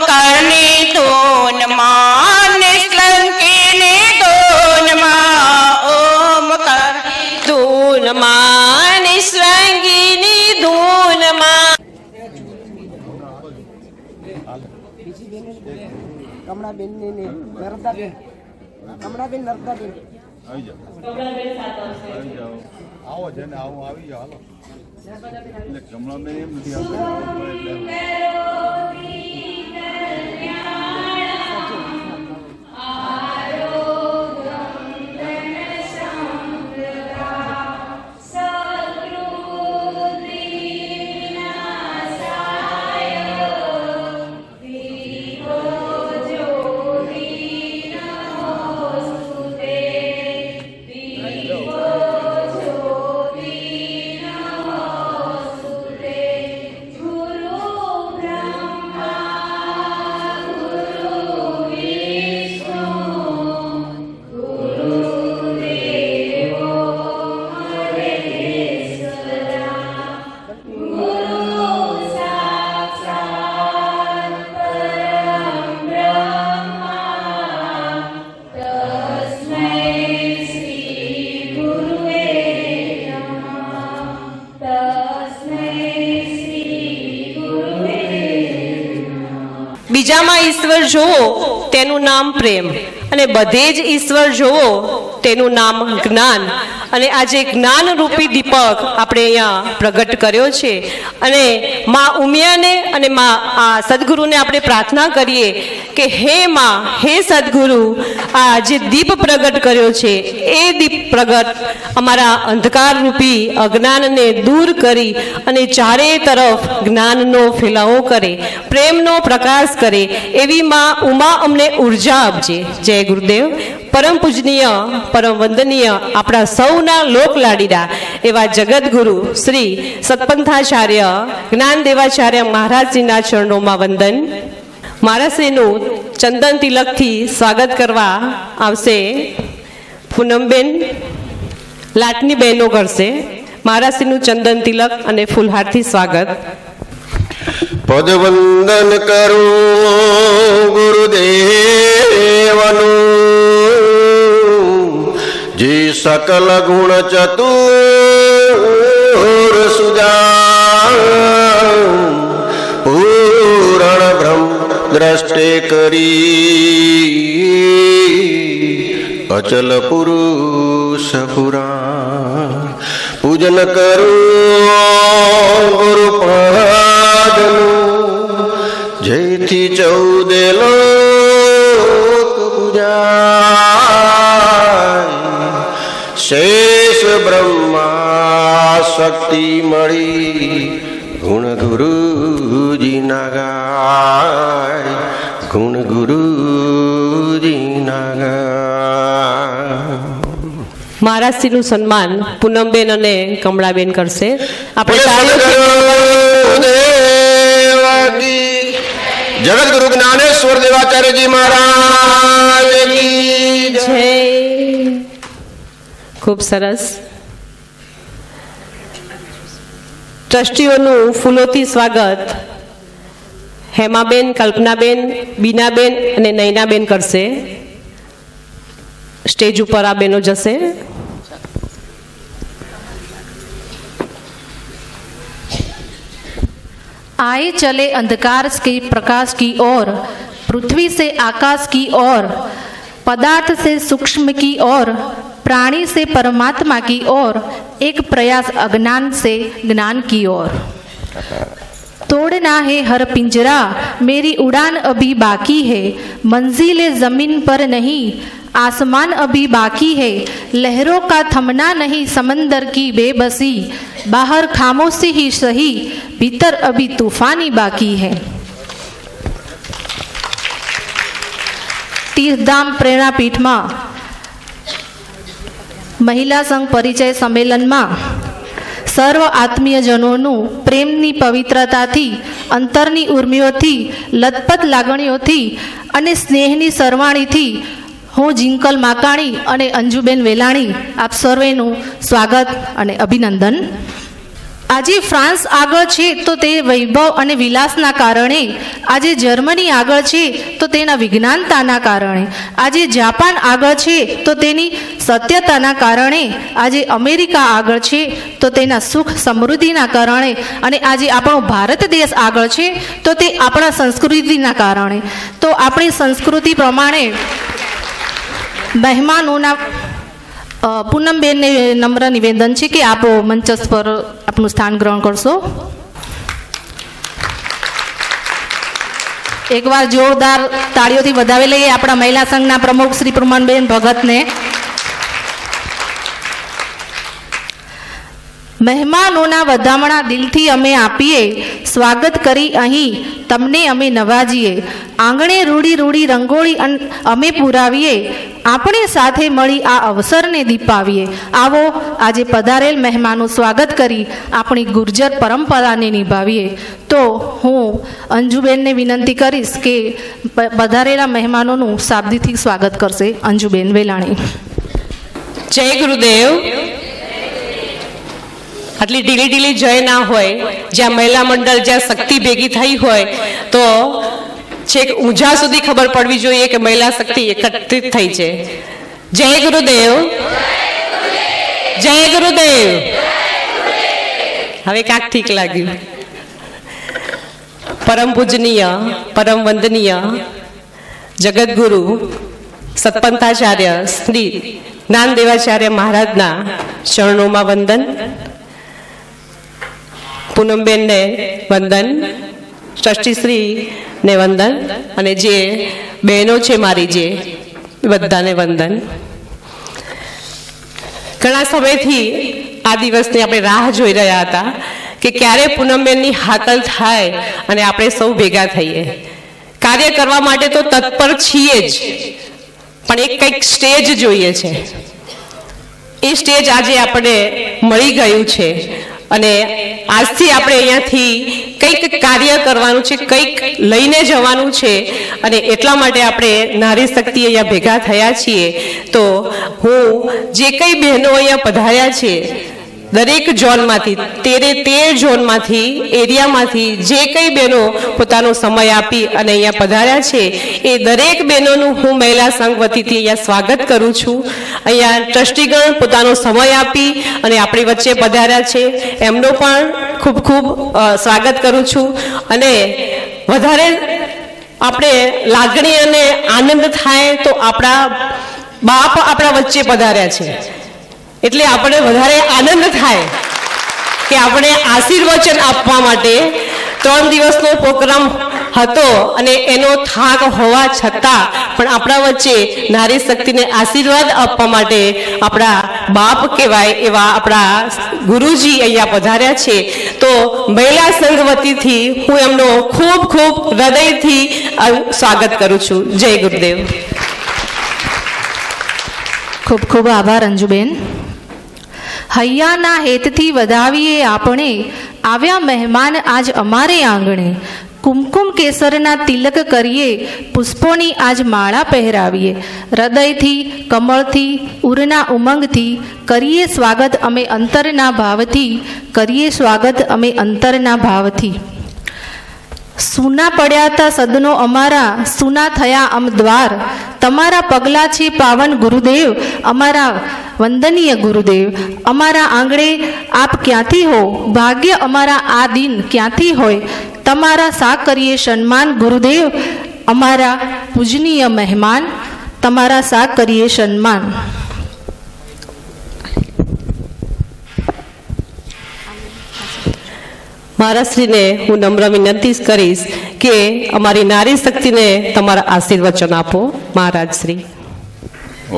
કરની ધૂનમાં નિષ્કલંકીની ધૂનમાં ઓમ કરની ધૂનમાં નિષ્કલંકીની ધૂનમાં કમળાબેન ને નર્મદાબેન કમળાબેન નર્મદાબેન આવી જાઓ આવી જાઓ આવો છે ને આવું આવી જાઓ હાલો એટલે કમળાબેન એમ નથી આવતું બીજામાં ઈશ્વર જોવો તેનું નામ પ્રેમ અને બધે જ ઈશ્વર જોવો તેનું નામ જ્ઞાન અને આજે જ્ઞાન રૂપી દીપક આપણે અહીંયા પ્રગટ કર્યો છે અને માં ઉમિયાને અને માં આ સદગુરુને આપણે પ્રાર્થના કરીએ કે હે માં હે સદગુરુ આ જે દીપ પ્રગટ કર્યો છે એ દીપ પ્રગટ અમારા અંધકાર રૂપી અજ્ઞાનને દૂર કરી અને ચારે તરફ જ્ઞાનનો ફેલાવો કરે પ્રેમનો પ્રકાશ કરે એવી માં ઉમા અમને ઉર્જા આપજે. જય ગુરુદેવ. પરમ પૂજનીય પરમ વંદનીય આપણા સૌના લોક લાડીલા એવા જગતગુરુ શ્રી સતપંથાચાર્ય જ્ઞાન દેવાચાર્ય મહારાજજીના ચરણોમાં વંદન. મહારાજશ્રીનું ચંદન તિલકથી સ્વાગત કરવા આવશે પૂનમબેન લાટની બહેનો કરશે. મહારાજશ્રીનું ચંદન તિલક અને ફૂલહારથી સ્વાગત. પદવંદન કરું ગુરુદેવનું જે સકલ ગુણ ચતુર સુજાન પૂરણ બ્રહ્મ દ્રષ્ટે કરી અચલ પુરુષ પુરાણ પૂજન કરું ગુરુપાદનું જયથી 14 લોક પૂજાય શેષ બ્રહ્મા શક્તિ મળી ગુણ ગુરુજી ના ગાય ગુણ ગુરુજી ના ગાય. મહારાજશ્રીનું સન્માન પૂનમબેન અને કમળાબેન કરશે. આપણે જગતગુરુ જ્ઞાનેશ્વર દેવાચાર્યજી મહારાજ કી જય. ખૂબ સરસ. ટ્રસ્ટીઓનું ફૂલોથી સ્વાગત હેમાબેન, કલ્પનાબેન, બીનાબેન અને નૈનાબેન કરશે. સ્ટેજ ઉપર આ બહેનો જશે. आए चले अंधकार के प्रकाश की ओर, पृथ्वी से आकाश की ओर, पदार्थ से सूक्ष्म की ओर, प्राणी से परमात्मा की ओर, एक प्रयास अज्ञान से ज्ञान की ओर. तोड़ना है हर पिंजरा, मेरी उड़ान अभी बाकी है, मंजिले जमीन पर नहीं, आसमान अभी बाकी है, लहरों का थमना नहीं, समंदर की बेबसी, बाहर खामोशी ही सही, भीतर अभी तूफानी बाकी है. तीर्थधाम प्रेरणापीठમાં મહિલા સંઘ પરિચય સંમેલનમાં સર્વ આત્મીયજનોનું પ્રેમની પવિત્રતાથી, અંતરની ઉર્મિઓથી, લથપથ લાગણીઓથી અને સ્નેહની સરવાણીથી હું જિંકલ માકાણી અને અંજુબેન વેલાણી આપ સર્વેનું સ્વાગત અને અભિનંદન. આજે ફ્રાન્સ આગળ છે તો તે વૈભવ અને વિલાસના કારણે, આજે જર્મની આગળ છે તો તેના વિજ્ઞાનતાના કારણે, આજે જાપાન આગળ છે તો તેની સત્યતાના કારણે, આજે અમેરિકા આગળ છે તો તેના સુખ સમૃદ્ધિના કારણે, અને આજે આપણો ભારત દેશ આગળ છે તો તે આપણા સંસ્કૃતિના કારણે. તો આપણી સંસ્કૃતિ પ્રમાણે મહેમાનોના પૂનમબેનને નમ્ર નિવેદન છે કે આપ મંચસ પર આપનું સ્થાન ગ્રહણ કરશો. એકવાર જોરદાર તાળીઓથી વધાવી લઈએ આપણા મહિલા સંઘના પ્રમુખ શ્રી પૂનમબેન ભગતને. મહેમાનોના વધામણા દિલથી અમે આપીએ, સ્વાગત કરી અહીં તમને અમે નવાજીએ. આંગણે રૂડી રૂડી રંગોળી અમે પુરાવીએ, આપણે સાથે મળી આ અવસરને દીપાવીએ. આવો આજે પધારેલ મહેમાનો સ્વાગત કરી આપણી ગુર્જર પરંપરાને નિભાવીએ. તો હું અંજુબેનને વિનંતી કરીશ કે પધારેલા મહેમાનોનું શાબ્દિકથી સ્વાગત કરશે. અંજુબેન વેલાણી. જય ગુરુદેવ. આટલી ઢીલી ઢીલી જય ના હોય, જ્યાં મહિલા મંડળ, જ્યાં શક્તિ ભેગી થઈ હોય તો છેક ઊંઝા સુધી ખબર પડવી જોઈએ કે મહિલા શક્તિ એકત્રિત થઈ છે. જય ગુરુદેવ. જય ગુરુદેવ. હવે કાંક ઠીક લાગ્યું. પરમ પૂજનીય, પરમ વંદનીય જગતગુરુ સતપંથાચાર્ય શ્રી જ્ઞાનદેવાચાર્ય મહારાજના ચરણોમાં વંદન. પૂનમબેનને વંદન, ટ્રસ્ટીશ્રીને વંદન, અને જે બહેનો છે મારી, જે બધાને વંદન. ઘણા સમયથી આ દિવસની આપણે રાહ જોઈ રહ્યા હતા કે ક્યારે પૂનમબેનની હાકલ થાય અને આપણે સૌ ભેગા થઈએ. કાર્ય કરવા માટે તો તત્પર છીએ જ, પણ એક કંઈક સ્ટેજ જોઈએ છે. એ સ્ટેજ આજે આપણે મળી ગયું છે અને આજથી આપણે અહીંયાથી કંઈક કાર્ય કરવાનું છે, કંઈક લઈને જવાનું છે, અને એટલા માટે આપણે નારી શક્તિ અહીંયા ભેગા થયા છીએ. તો હું જે કંઈ બહેનો અહીંયા પધાર્યા છે, દરેક ઝોનમાંથી, 13 ઝોનમાંથી, એરિયામાંથી જે કંઈ બહેનો પોતાનો સમય આપી અને અહીંયા પધાર્યા છે, એ દરેક બહેનોનું હું મહિલા સંઘ વતીથી અહીંયા સ્વાગત કરું છું. અહીંયા ટ્રસ્ટીગણ પોતાનો સમય આપી અને આપણી વચ્ચે પધાર્યા છે, એમનો પણ ખૂબ ખૂબ સ્વાગત કરું છું. અને વધારે આપણે લાગણી અને આનંદ થાય તો આપણા બાપ આપણા વચ્ચે પધાર્યા છે, એટલે આપણે વધારે આનંદ થાય કે આપણે આશીર્વચન આપવા માટે 3 દિવસનો પ્રોગ્રામ હતો અને એનો થાક હોવા છતાં પણ આપણા વચ્ચે નારી શક્તિને આશીર્વાદ આપવા માટે આપણા બાપ કહેવાય એવા આપણા ગુરુજી અહીંયા પધાર્યા છે. તો મહિલા સંઘ વતીથી હું એમનો ખૂબ ખૂબ હૃદયથી સ્વાગત કરું છું. જય ગુરુદેવ. ખૂબ ખૂબ આભાર અંજુબેન. હૈયાના હેતથી વધાવીએ આપણે, આવ્યા મહેમાન આજ અમારે આંગણે. કુમકુમ કેસરના તિલક કરીએ, પુષ્પોની આજ માળા પહેરાવીએ. હૃદયથી, કમળથી, ઉરના ઉમંગથી કરીએ સ્વાગત અમે અંતરના ભાવથી, કરીએ સ્વાગત અમે અંતરના ભાવથી. સૂના પડ્યા હતા સદનો અમારા, સૂના થયા અમ દ્વાર. તમારા પગલાં છે પાવન ગુરુદેવ, અમારા વંદનીય ગુરુદેવ. અમારા આંગણે આપ ક્યાંથી હો, ભાગ્ય અમારા આ દિન ક્યાંથી હોય. તમારા સા કરીએ સન્માન ગુરુદેવ, અમારા પૂજનીય મહેમાન. તમારા સા કરીએ સન્માન. મહારાજશ્રીને હું નમ્ર વિનંતી કરીશ કે અમારી નારી શક્તિને તમારા આશીર્વચન આપો. મહારાજશ્રી.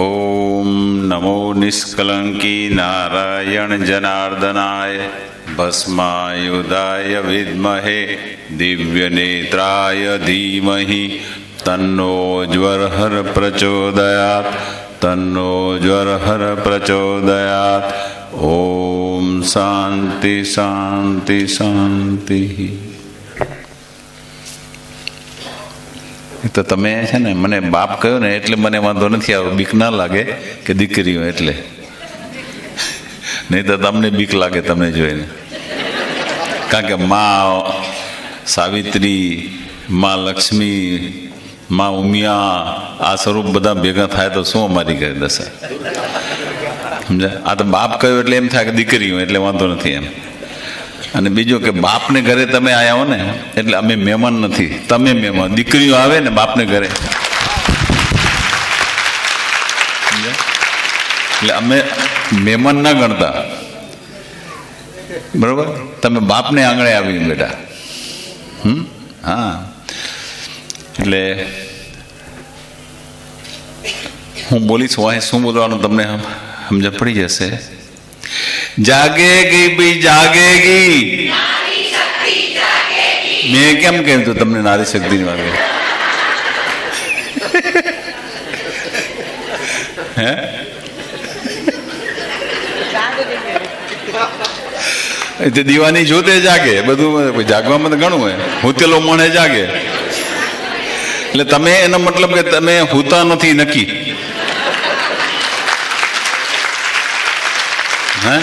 ઓમ નમો નિષ્કલંકી નારાયણ જનાર્દનાય ભસ્માયુધાય વિદ્મહે દિવ્ય નેત્રાય ધીમહિ તન્નો જ્વરહર પ્રચોદયાત. તન્નો જ્વરહર પ્રચોદયાત. ઓમ શાંતિ શાંતિ શાંતિ. તો તમે છે ને મને બાપ કહ્યો ને એટલે મને વાંધો નથી આવ્યો, બીક ના લાગે કે દીકરીઓ એટલે, નહીં તો તમને બીક લાગે તમને જોઈને. કારણ કે મા સાવિત્રી, મા લક્ષ્મી, મા ઉમિયા, આ સ્વરૂપ બધા ભેગા થાય તો શું અમારી ઘરે દશા, સમજ્યા? આ તો બાપ કહ્યું એટલે એમ થાય કે દીકરીઓ એટલે વાંધો નથી એમ. અને બીજું કે બાપને ઘરે તમે આવ્યા હો ને એટલે અમે મહેમાન નથી, તમે મહેમાન. દીકરીઓ આવે ને બાપને ઘરે એટલે અમે મહેમાન ના ગણતા, બરોબર? તમે બાપને આંગણે આવી બેટા. હા, એટલે હું બોલીશ વાંહે શું બોલવાનું તમને સમજ પડી જશે. જાગેગી ભી જાગેગી, મેં કેમ કહ્યું તું તમને નારી શક્તિની વાત? હે, દીવાની જોતે જાગે, બધું જાગવામાં તો ઘણું હોય. હુતેલો મણે જાગે એટલે તમે એનો મતલબ કે તમે હુતા નથી નક્કી. હે,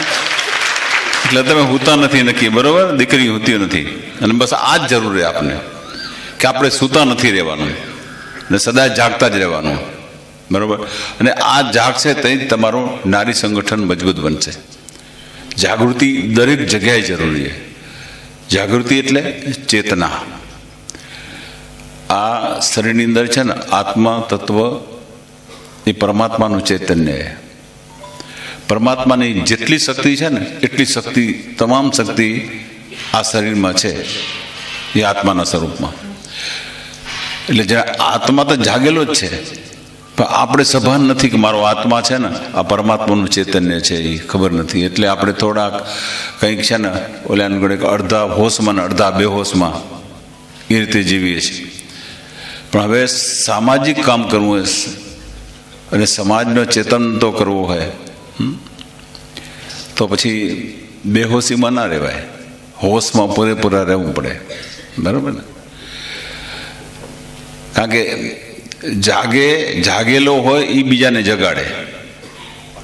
એટલે તમે હુતા નથી નક્કી, બરોબર? દીકરી હુતી નથી. અને બસ આ જ જરૂર છે આપને, કે આપણે સૂતા નથી રહેવાનું ને સદા જાગતા જ રહેવાનું, બરોબર? અને આ જાગશે તો જ તમારું નારી સંગઠન મજબૂત બનશે. જાગૃતિ દરેક જગ્યાએ જરૂરી છે. જાગૃતિ એટલે ચેતના. આ શરીરની અંદર છે ને આત્મા તત્વ એ પરમાત્માનું ચૈતન્ય છે. પરમાત્માની જેટલી શક્તિ છે ને એટલી શક્તિ, તમામ શક્તિ આ શરીરમાં છે, એ આત્માના સ્વરૂપમાં. એટલે જે આત્મા તો જાગેલો જ છે, પણ આપણે સભાન નથી કે મારો આત્મા છે ને આ પરમાત્માનું ચૈતન્ય છે, એ ખબર નથી. એટલે આપણે થોડાક કંઈક છે ને ઓલાને ગણે અડધા હોશમાં ને અડધા બેહોશમાં એ રીતે જીવીએ છીએ. પણ હવે સામાજિક કામ કરવું હોય અને સમાજનો ચેતન તો કરવો હોય તો પછી બેહોશીમાં ના રહેવાય, હોશમાં પૂરેપૂરા રહેવું પડે, બરાબર ને? કારણ કે જાગેલો હોય એ બીજાને જગાડે.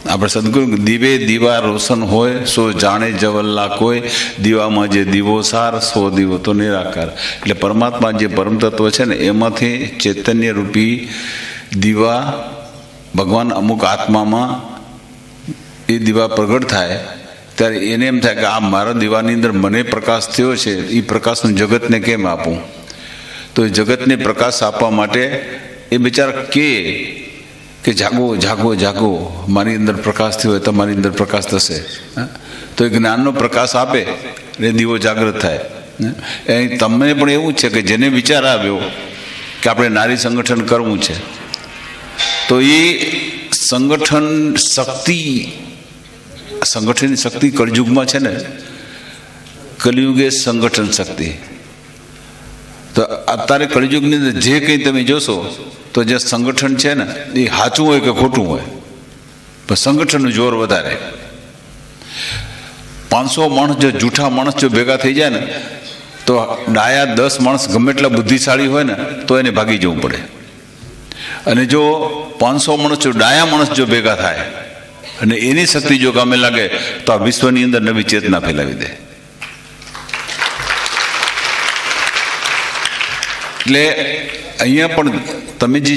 આપણે સદગુરુ દીવે દીવા રોશન હોય સો જાણે જવલ્લા કોઈ, દીવામાં જે દીવો સાર સો દીવો તો નિરાકાર. એટલે પરમાત્મા જે પરમ તત્વ છે ને એમાંથી ચૈતન્ય રૂપી દીવા ભગવાન અમુક આત્મામાં એ દીવા પ્રગટ થાય ત્યારે એને એમ થાય કે આ મારા દીવાની અંદર મને પ્રકાશ થયો છે, એ પ્રકાશનું જગતને કેમ આપું? તો એ જગતને પ્રકાશ આપવા માટે એ બિચારા કે જાગો જાગો જાગો, મારી અંદર પ્રકાશ થયો હોય તો મારી અંદર પ્રકાશ થશે. તો એ જ્ઞાનનો પ્રકાશ આપે એટલે દીવો જાગૃત થાય. એ તમને પણ એવું જ છે કે જેને વિચાર આવ્યો કે આપણે નારી સંગઠન કરવું છે તો એ સંગઠન શક્તિ, સંગઠનની શક્તિ કળયુગમાં છે ને, કલયુગે સંગઠન શક્તિ. તો અત્યારે કળયુગની અંદર જે કંઈ તમે જોશો તો જે સંગઠન છે ને એ સાચું હોય કે ખોટું હોય, પણ સંગઠનનું જોર વધારે. 500 માણસ જો જૂઠા માણસ જો ભેગા થઈ જાય ને તો ડાયા 10 માણસ ગમે એટલા બુદ્ધિશાળી હોય ને તો એને ભાગી જવું પડે. અને જો 500 માણસ જો ડાયા માણસ જો ભેગા થાય અને એની શક્તિ જો કામે લાગે તો આ વિશ્વની અંદર નવી ચેતના ફેલાવી દે. એટલે અહીંયા પણ તમે જે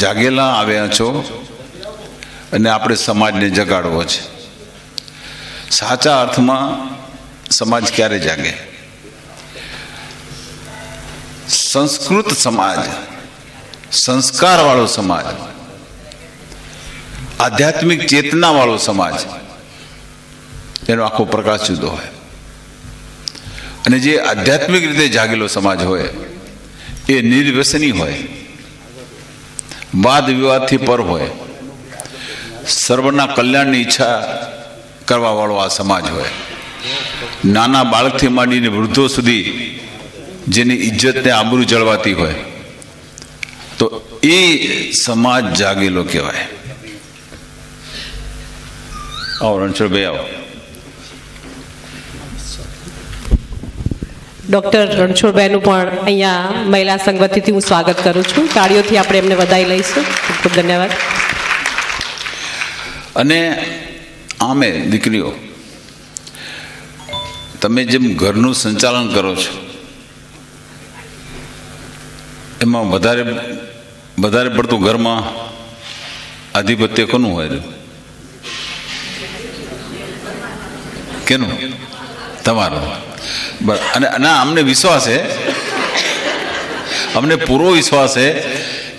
જાગેલા આવ્યા છો અને આપણે સમાજને જગાડવો છે. સાચા અર્થમાં સમાજ ક્યારે જાગે? સંસ્કૃત સમાજ, સંસ્કારવાળો સમાજ, આધ્યાત્મિક ચેતનાવાળો સમાજ, એનો આખો પ્રકાશ જુદો હોય. અને જે આધ્યાત્મિક રીતે જાગેલો સમાજ હોય એ નિર્વ્યસની હોય, વાદ વિવાદથી પર હોય, સર્વના કલ્યાણની ઈચ્છા કરવા વાળો આ સમાજ હોય. નાના બાળકથી માંડીને વૃદ્ધો સુધી જેની ઇજ્જતને આબરૂ જળવાતી હોય તો એ સમાજ જાગેલો કહેવાય. આવો રણછોડભાઈ આવો. ડૉક્ટર રણછોડભાઈનું પણ અહીંયા મહિલા સંઘ વતીથી હું સ્વાગત કરું છું. તાળીઓથી આપણે એમને વધાઈ લઈશું. ખૂબ ખૂબ ધન્યવાદ. અને આમે દીકરીઓ, તમે જેમ ઘરનું સંચાલન કરો છો એમાં વધારે પડતું ઘરમાં આધિપત્ય કોનું હોય? કેનું? તમારું. અને ના, અમને વિશ્વાસ છે, અમને પૂરો વિશ્વાસ છે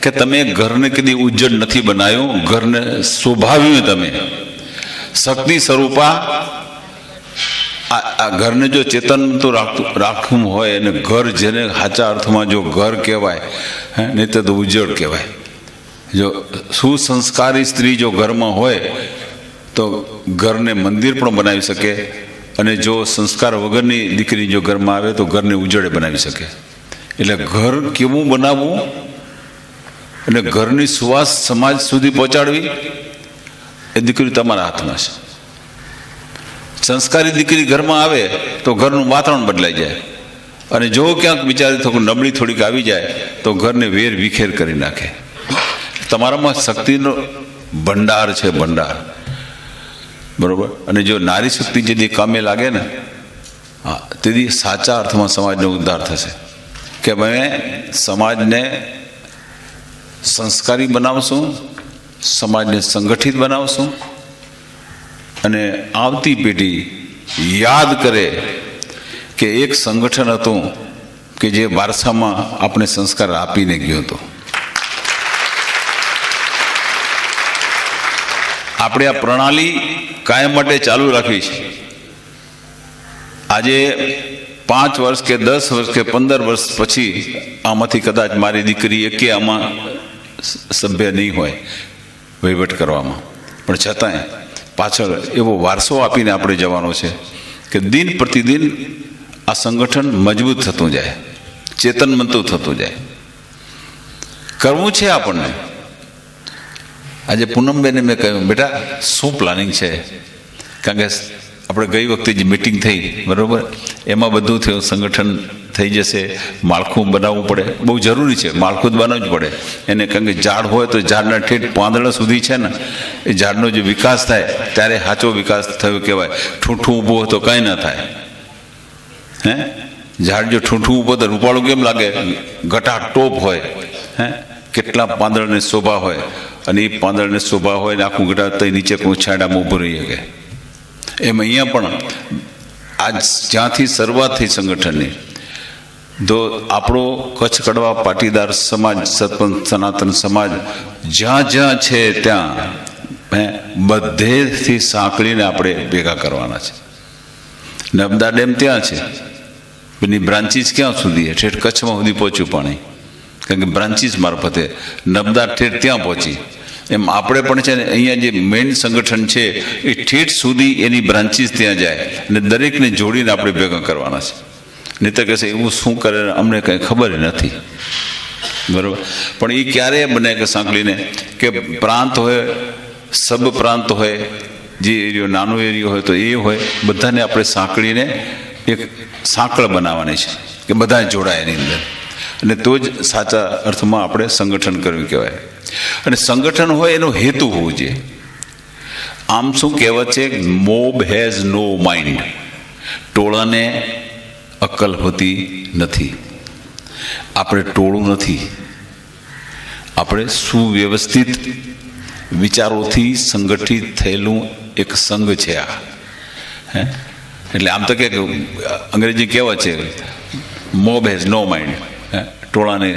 કે તમે ઘરને કદી ઉજ્જડ નથી બનાવ્યું, ઘરને શોભાવ્યું. તમે શક્તિ સ્વરૂપા આ ઘરને જો ચેતન તો રાખવું હોય અને ઘર જેને સાચા અર્થમાં જો ઘર કહેવાય, નહીં તો ઉજ્જડ કહેવાય. જો સુસંસ્કારી સ્ત્રી જો ઘરમાં હોય તો ઘરને મંદિર પણ બનાવી શકે, અને જો સંસ્કાર વગરની દીકરી જો ઘરમાં આવે તો ઘરને ઉજળે બનાવી શકે. એટલે ઘર કેવું બનાવવું અને ઘરની સુવાસ સમાજ સુધી પહોંચાડવી એ દીકરી તમારા હાથમાં છે. સંસ્કારી દીકરી ઘરમાં આવે તો ઘરનું વાતાવરણ બદલાઈ જાય, અને જો ક્યાંક બિચારી થોડું નબળી થોડીક આવી જાય તો ઘરને વેર વિખેર કરી નાખે. તમારામાં શક્તિનો ભંડાર છે, ભંડાર. બરોબર. અને જો નારી શક્તિ જેથી કામે લાગે ને, હા, તેથી સાચા અર્થમાં સમાજનો ઉદ્ધાર થશે. કે અમે સમાજને સંસ્કારી બનાવશું, સમાજને સંગઠિત બનાવશું, અને આવતી પેઢી યાદ કરે કે એક સંગઠન હતું કે જે વારસામાં આપણે સંસ્કાર આપીને ગયો હતો. આપણે આ પ્રણાલી કાયમ માટે ચાલુ રાખવી છે. આજે 5 વર્ષ કે 10 વર્ષ કે 15 વર્ષ પછી આમાંથી કદાચ મારી દીકરી એકે આમાં સભ્ય નહીં હોય વહીવટ કરવામાં, પણ છતાંય પાછળ એવો વારસો આપીને આપણે જવાનો છે કે દિન પ્રતિદિન આ સંગઠન મજબૂત થતું જાય, ચેતનમંતું થતું જાય. કરવું છે આપણને. આજે પૂનમબેને મેં કહ્યું, બેટા શું પ્લાનિંગ છે? કારણ કે આપણે ગઈ વખતે જે મિટિંગ થઈ, બરાબર, એમાં બધું થયું, સંગઠન થઈ જશે, માળખું બનાવવું પડે, બહુ જરૂરી છે, માળખું જ બનાવવું જ પડે એને. કારણ કે ઝાડ હોય તો ઝાડના ઠેઠ પાંદડા સુધી છે ને, એ ઝાડનો જે વિકાસ થાય ત્યારે સાચો વિકાસ થયો કહેવાય. ઠૂંઠું ઊભું હોય તો કાંઈ ના થાય. હે, ઝાડ જો ઠૂંઠું ઊભું તો રૂપાળું કેમ લાગે? ઘટા ટોપ હોય, હે, કેટલા પાંદડાની શોભા હોય, અને એ પાંદડાની શોભા હોય ને આખું ઘટા તો નીચે કોઈ છાંયડામાં ઊભું રહી શકે. એમ અહીંયા પણ આજ જ્યાંથી શરૂઆત થઈ સંગઠનની, તો આપણો કચ્છ કડવા પાટીદાર સમાજ, સતપંથ સનાતન સમાજ જ્યાં જ્યાં છે ત્યાં બધેથી સાંકળીને આપણે ભેગા કરવાના છે. નર્મદા ડેમ ત્યાં છે, એની બ્રાન્ચીસ ક્યાં સુધી? ઠેઠ કચ્છમાં સુધી પહોંચ્યું પાણી, કારણ કે બ્રાન્ચીસ મારફતે નર્મદા ઠેઠ ત્યાં પહોંચી. એમ આપણે પણ છે ને, અહીંયા જે મેઇન સંગઠન છે એ ઠેઠ સુધી એની બ્રાન્ચીસ ત્યાં જાય, અને દરેકને જોડીને આપણે ભેગા કરવાના છે. નહીં તો કહેશે એવું શું કરે, અમને કંઈ ખબર નથી. બરાબર. પણ એ ક્યારે બને કે સાંકળીને, કે પ્રાંત હોય, સબ પ્રાંત હોય, જે એરિયો નાનો એરિયો હોય તો એ હોય, બધાને આપણે સાંકળીને એક સાંકળ બનાવવાની છે કે બધા જોડાય એની અંદર, અને તો જ સાચા અર્થમાં આપણે સંગઠન કરવું કહેવાય. અને સંગઠન હોય એનો હેતુ હોવો જોઈએ. આમ શું કહેવત છે, મોબ હેઝ નો માઇન્ડ. ટોળાને અક્કલ હોતી નથી. આપણે ટોળું નથી, આપણે સુવ્યવસ્થિત વિચારોથી સંગઠિત થયેલું એક સંઘ છે આ. હે, એટલે આમ તો કે અંગ્રેજી કહેવત છે, મોબ હેઝ નો માઇન્ડ. ટોળાને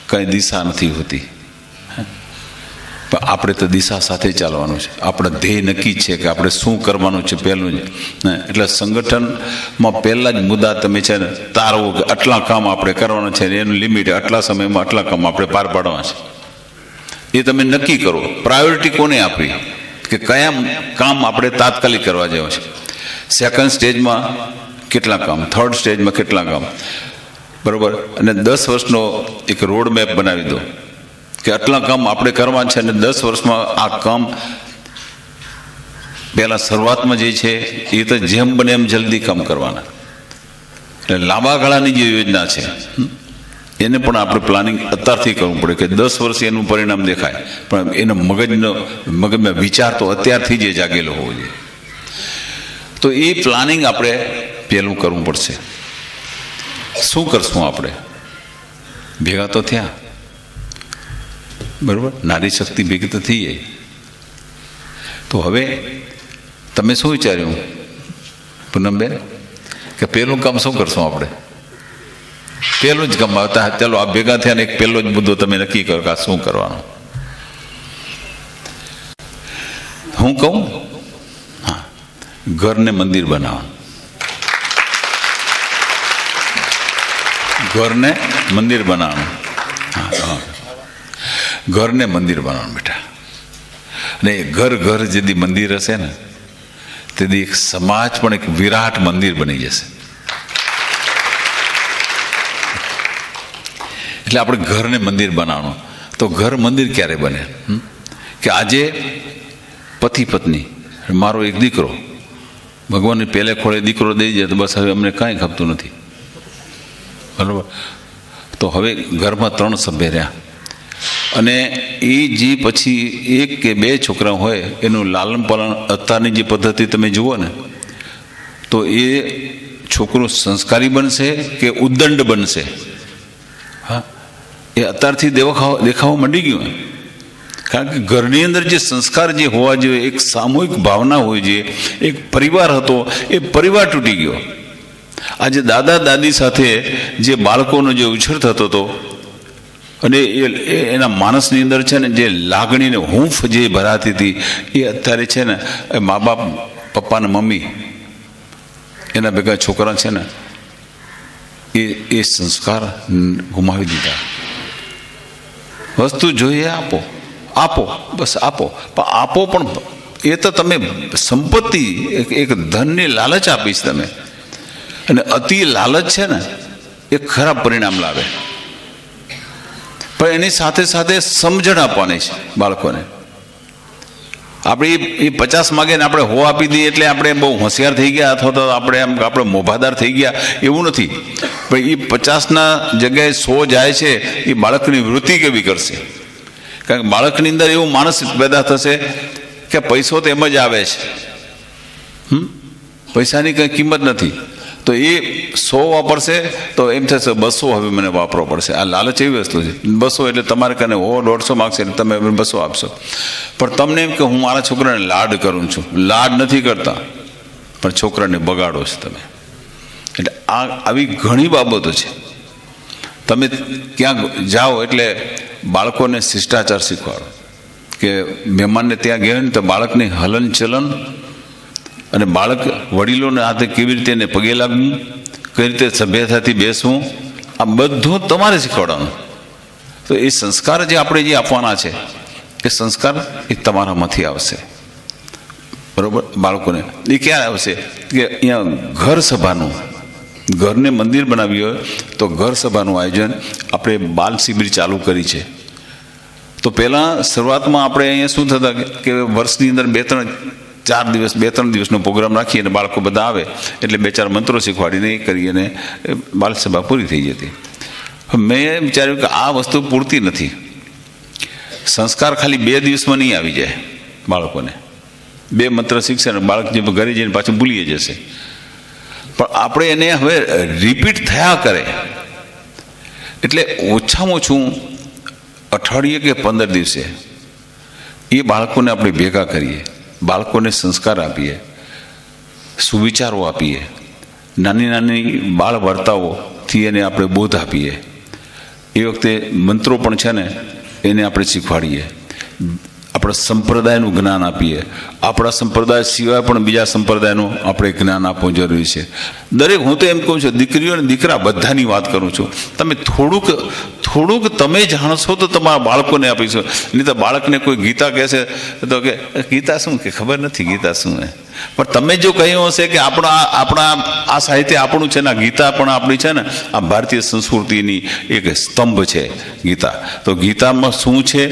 કંઈ દિશા નથી હોતી. પણ આપણે તો દિશા સાથે ચાલવાનું છે. આપણા ધ્યેય નક્કી છે કે આપણે શું કરવાનું છે પહેલું જ. એટલે સંગઠનમાં પહેલા જ મુદ્દા તમે છે ને તારવો કે આટલા કામ આપણે કરવાના છે, એનું લિમિટ આટલા સમયમાં આટલા કામ આપણે પાર પાડવાના છે. એ તમે નક્કી કરો. પ્રાયોરિટી કોને આપવી, કે કયા કામ આપણે તાત્કાલિક કરવા જેવા છે. સેકન્ડ સ્ટેજમાં કેટલા કામ, થર્ડ સ્ટેજમાં કેટલા કામ, બરાબર. અને 10 વર્ષનો એક રોડ મેપ બનાવી દો કે આટલા કામ આપણે કરવા છે, અને 10 વર્ષમાં આ કામ પહેલાં શરૂઆતમાં જે છે એ તો જેમ બને એમ જલ્દી કામ કરવાના. એટલે લાંબા ગાળાની જે યોજના છે એને પણ આપણે પ્લાનિંગ અત્યારથી કરવું પડે કે 10 વર્ષે એનું પરિણામ દેખાય, પણ એનો મગજમાં વિચાર તો અત્યારથી જ જાગેલો હોવો જોઈએ. તો એ પ્લાનિંગ આપણે પહેલું કરવું પડશે. શું કરશું આપણે? ભેગા તો થયા, બરાબર, નારી શક્તિ ભેગી તો થઈ જાય. તો હવે તમે શું વિચાર્યું પૂનમબેન કે પહેલું કામ શું કરશું આપણે? પહેલું જ કામ આવતા ચાલો આ ભેગા થયા ને એક પહેલો જ મુદ્દો તમે નક્કી કરો કે આ શું કરવાનું. હું કહું, હા, ઘરને મંદિર બનાવવાનું. ઘરને મંદિર બનાવવાનું. હા, ઘરને મંદિર બનાવવાનું બેટા. અને એ ઘર ઘર જેથી મંદિર હશે ને તેથી એક સમાજ પણ એક વિરાટ મંદિર બની જશે. એટલે આપણે ઘરને મંદિર બનાવવાનું. તો ઘર મંદિર ક્યારે બને? કે આજે પતિ પત્ની, મારો એક દીકરો ભગવાનને પહેલે ખોળે દીકરો દઈ જાય તો બસ હવે અમને કાંઈ ખપતું નથી, બરાબર. તો હવે ઘરમાં 3 સભ્ય રહ્યા અને એ જે પછી 1 કે 2 છોકરા હોય એનું લાલન પાલન અત્યારની જે પદ્ધતિ તમે જુઓ ને તો એ છોકરો સંસ્કારી બનશે કે ઉદ્દંડ બનશે? હા, એ અત્યારથી દેખાવા માંડી ગયું. કારણ કે ઘરની અંદર જે સંસ્કાર જે હોવા જોઈએ, એક સામૂહિક ભાવના હોવી જોઈએ, એક પરિવાર હતો, એ પરિવાર તૂટી ગયો. આજે દાદા દાદી સાથે જે બાળકોનો જે ઉછેર થતો હતો અને એના માણસની અંદર છે ને જે લાગણીને હૂંફ જે ભરાતી હતી એ અત્યારે છે ને મા બાપ, પપ્પા ને મમ્મી, એના ભેગા છોકરા છે ને એ સંસ્કાર ગુમાવી દીધા. વસ્તુ જોઈએ આપો, આપો, બસ આપો. પણ આપો પણ એ તો તમે સંપત્તિ, એક ધનની લાલચ આપીશ તમે, અને અતિ લાલચ છે ને એ ખરાબ પરિણામ લાવે. પણ એની સાથે સાથે સમજણ આપવાની છે બાળકોને. આપણે એ 50 માગે ને આપણે હો આપી દઈએ એટલે આપણે બહુ હોશિયાર થઈ ગયા અથવા તો આપણે મોભાદાર થઈ ગયા એવું નથી. પણ એ 50ના જગ્યાએ 100 જાય છે એ બાળકની વૃત્તિ કેવી કરશે? કારણ કે બાળકની અંદર એવું માણસ પેદા થશે કે પૈસો તો એમ જ આવે છે, પૈસાની કંઈ કિંમત નથી. તો એ 100 વાપરશે તો એમ થશે 200 હવે મને વાપરવો પડશે. આ લાલચ એવી વસ્તુ છે. 200 એટલે તમારે કને 150 માગશે એટલે તમે 200 આપશો. પણ તમને એમ કે હું મારા છોકરાને લાડ કરું છું. લાડ નથી કરતા, પણ છોકરાને બગાડો છો તમે. એટલે આવી ઘણી બાબતો છે. તમે ક્યાંક જાઓ એટલે બાળકોને શિષ્ટાચાર શીખવાડો કે મહેમાનને ત્યાં ગયા ને તો બાળકની હલન ચલન અને બાળક વડીલોને હાથે કેવી રીતે એને પગે લાગવું, કઈ રીતે સભ્યતાથી બેસવું, આ બધું તમારે શીખવાડવાનું. તો એ સંસ્કાર જે આપણે જે આપવાના છે એ સંસ્કાર એ તમારામાંથી આવશે, બરાબર. બાળકોને એ ક્યારે આવશે? કે અહીંયા ઘર સભાનું, ઘરને મંદિર બનાવ્યું હોય તો ઘર સભાનું આયોજન આપણે બાલ શિબિર ચાલુ કરી છે. તો પહેલાં શરૂઆતમાં આપણે અહીંયા શું થતા કે વર્ષની અંદર 2-3 દિવસ 2-3 દિવસનો પ્રોગ્રામ રાખીએ અને બાળકો બધા આવે એટલે 2-4 મંત્રો શીખવાડીને એ કરી અને બાલસભા પૂરી થઈ જતી. મેં વિચાર્યું કે આ વસ્તુ પૂરતી નથી. સંસ્કાર ખાલી 2 દિવસમાં નહીં આવી જાય. બાળકોને 2 મંત્ર શીખશે ને બાળક જે ઘરે જઈને પાછું ભૂલી જશે. પણ આપણે એને હવે રિપીટ થયા કરે એટલે ઓછામાં ઓછું અઠવાડિયે કે 15 દિવસે એ બાળકોને આપણે ભેગા કરીએ, બાળકોને સંસ્કાર આપીએ, સુવિચારો આપીએ, નાની નાની બાળ વાર્તાઓથી એને આપણે બોધ આપીએ. એ વખતે મંત્રો પણ છે ને એને આપણે શીખવાડીએ, આપણા સંપ્રદાયનું જ્ઞાન આપીએ. આપણા સંપ્રદાય સિવાય પણ બીજા સંપ્રદાયનું આપણે જ્ઞાન આપવું જરૂરી છે. દરેક, હું તો એમ કહું છું દીકરીઓ અને દીકરા બધાની વાત કરું છું. તમે થોડુંક તમે જાણશો તો તમારા બાળકોને આપીશું. નહીં તો બાળકને કોઈ ગીતા કહેશે તો કે ગીતા શું, કે ખબર નથી ગીતા શું હે. પણ તમે જો કહ્યું હશે કે આપણા આ સાહિત્ય આપણું છે ને, ગીતા પણ આપણી છે ને, આ ભારતીય સંસ્કૃતિની એક સ્તંભ છે ગીતા. તો ગીતામાં શું છે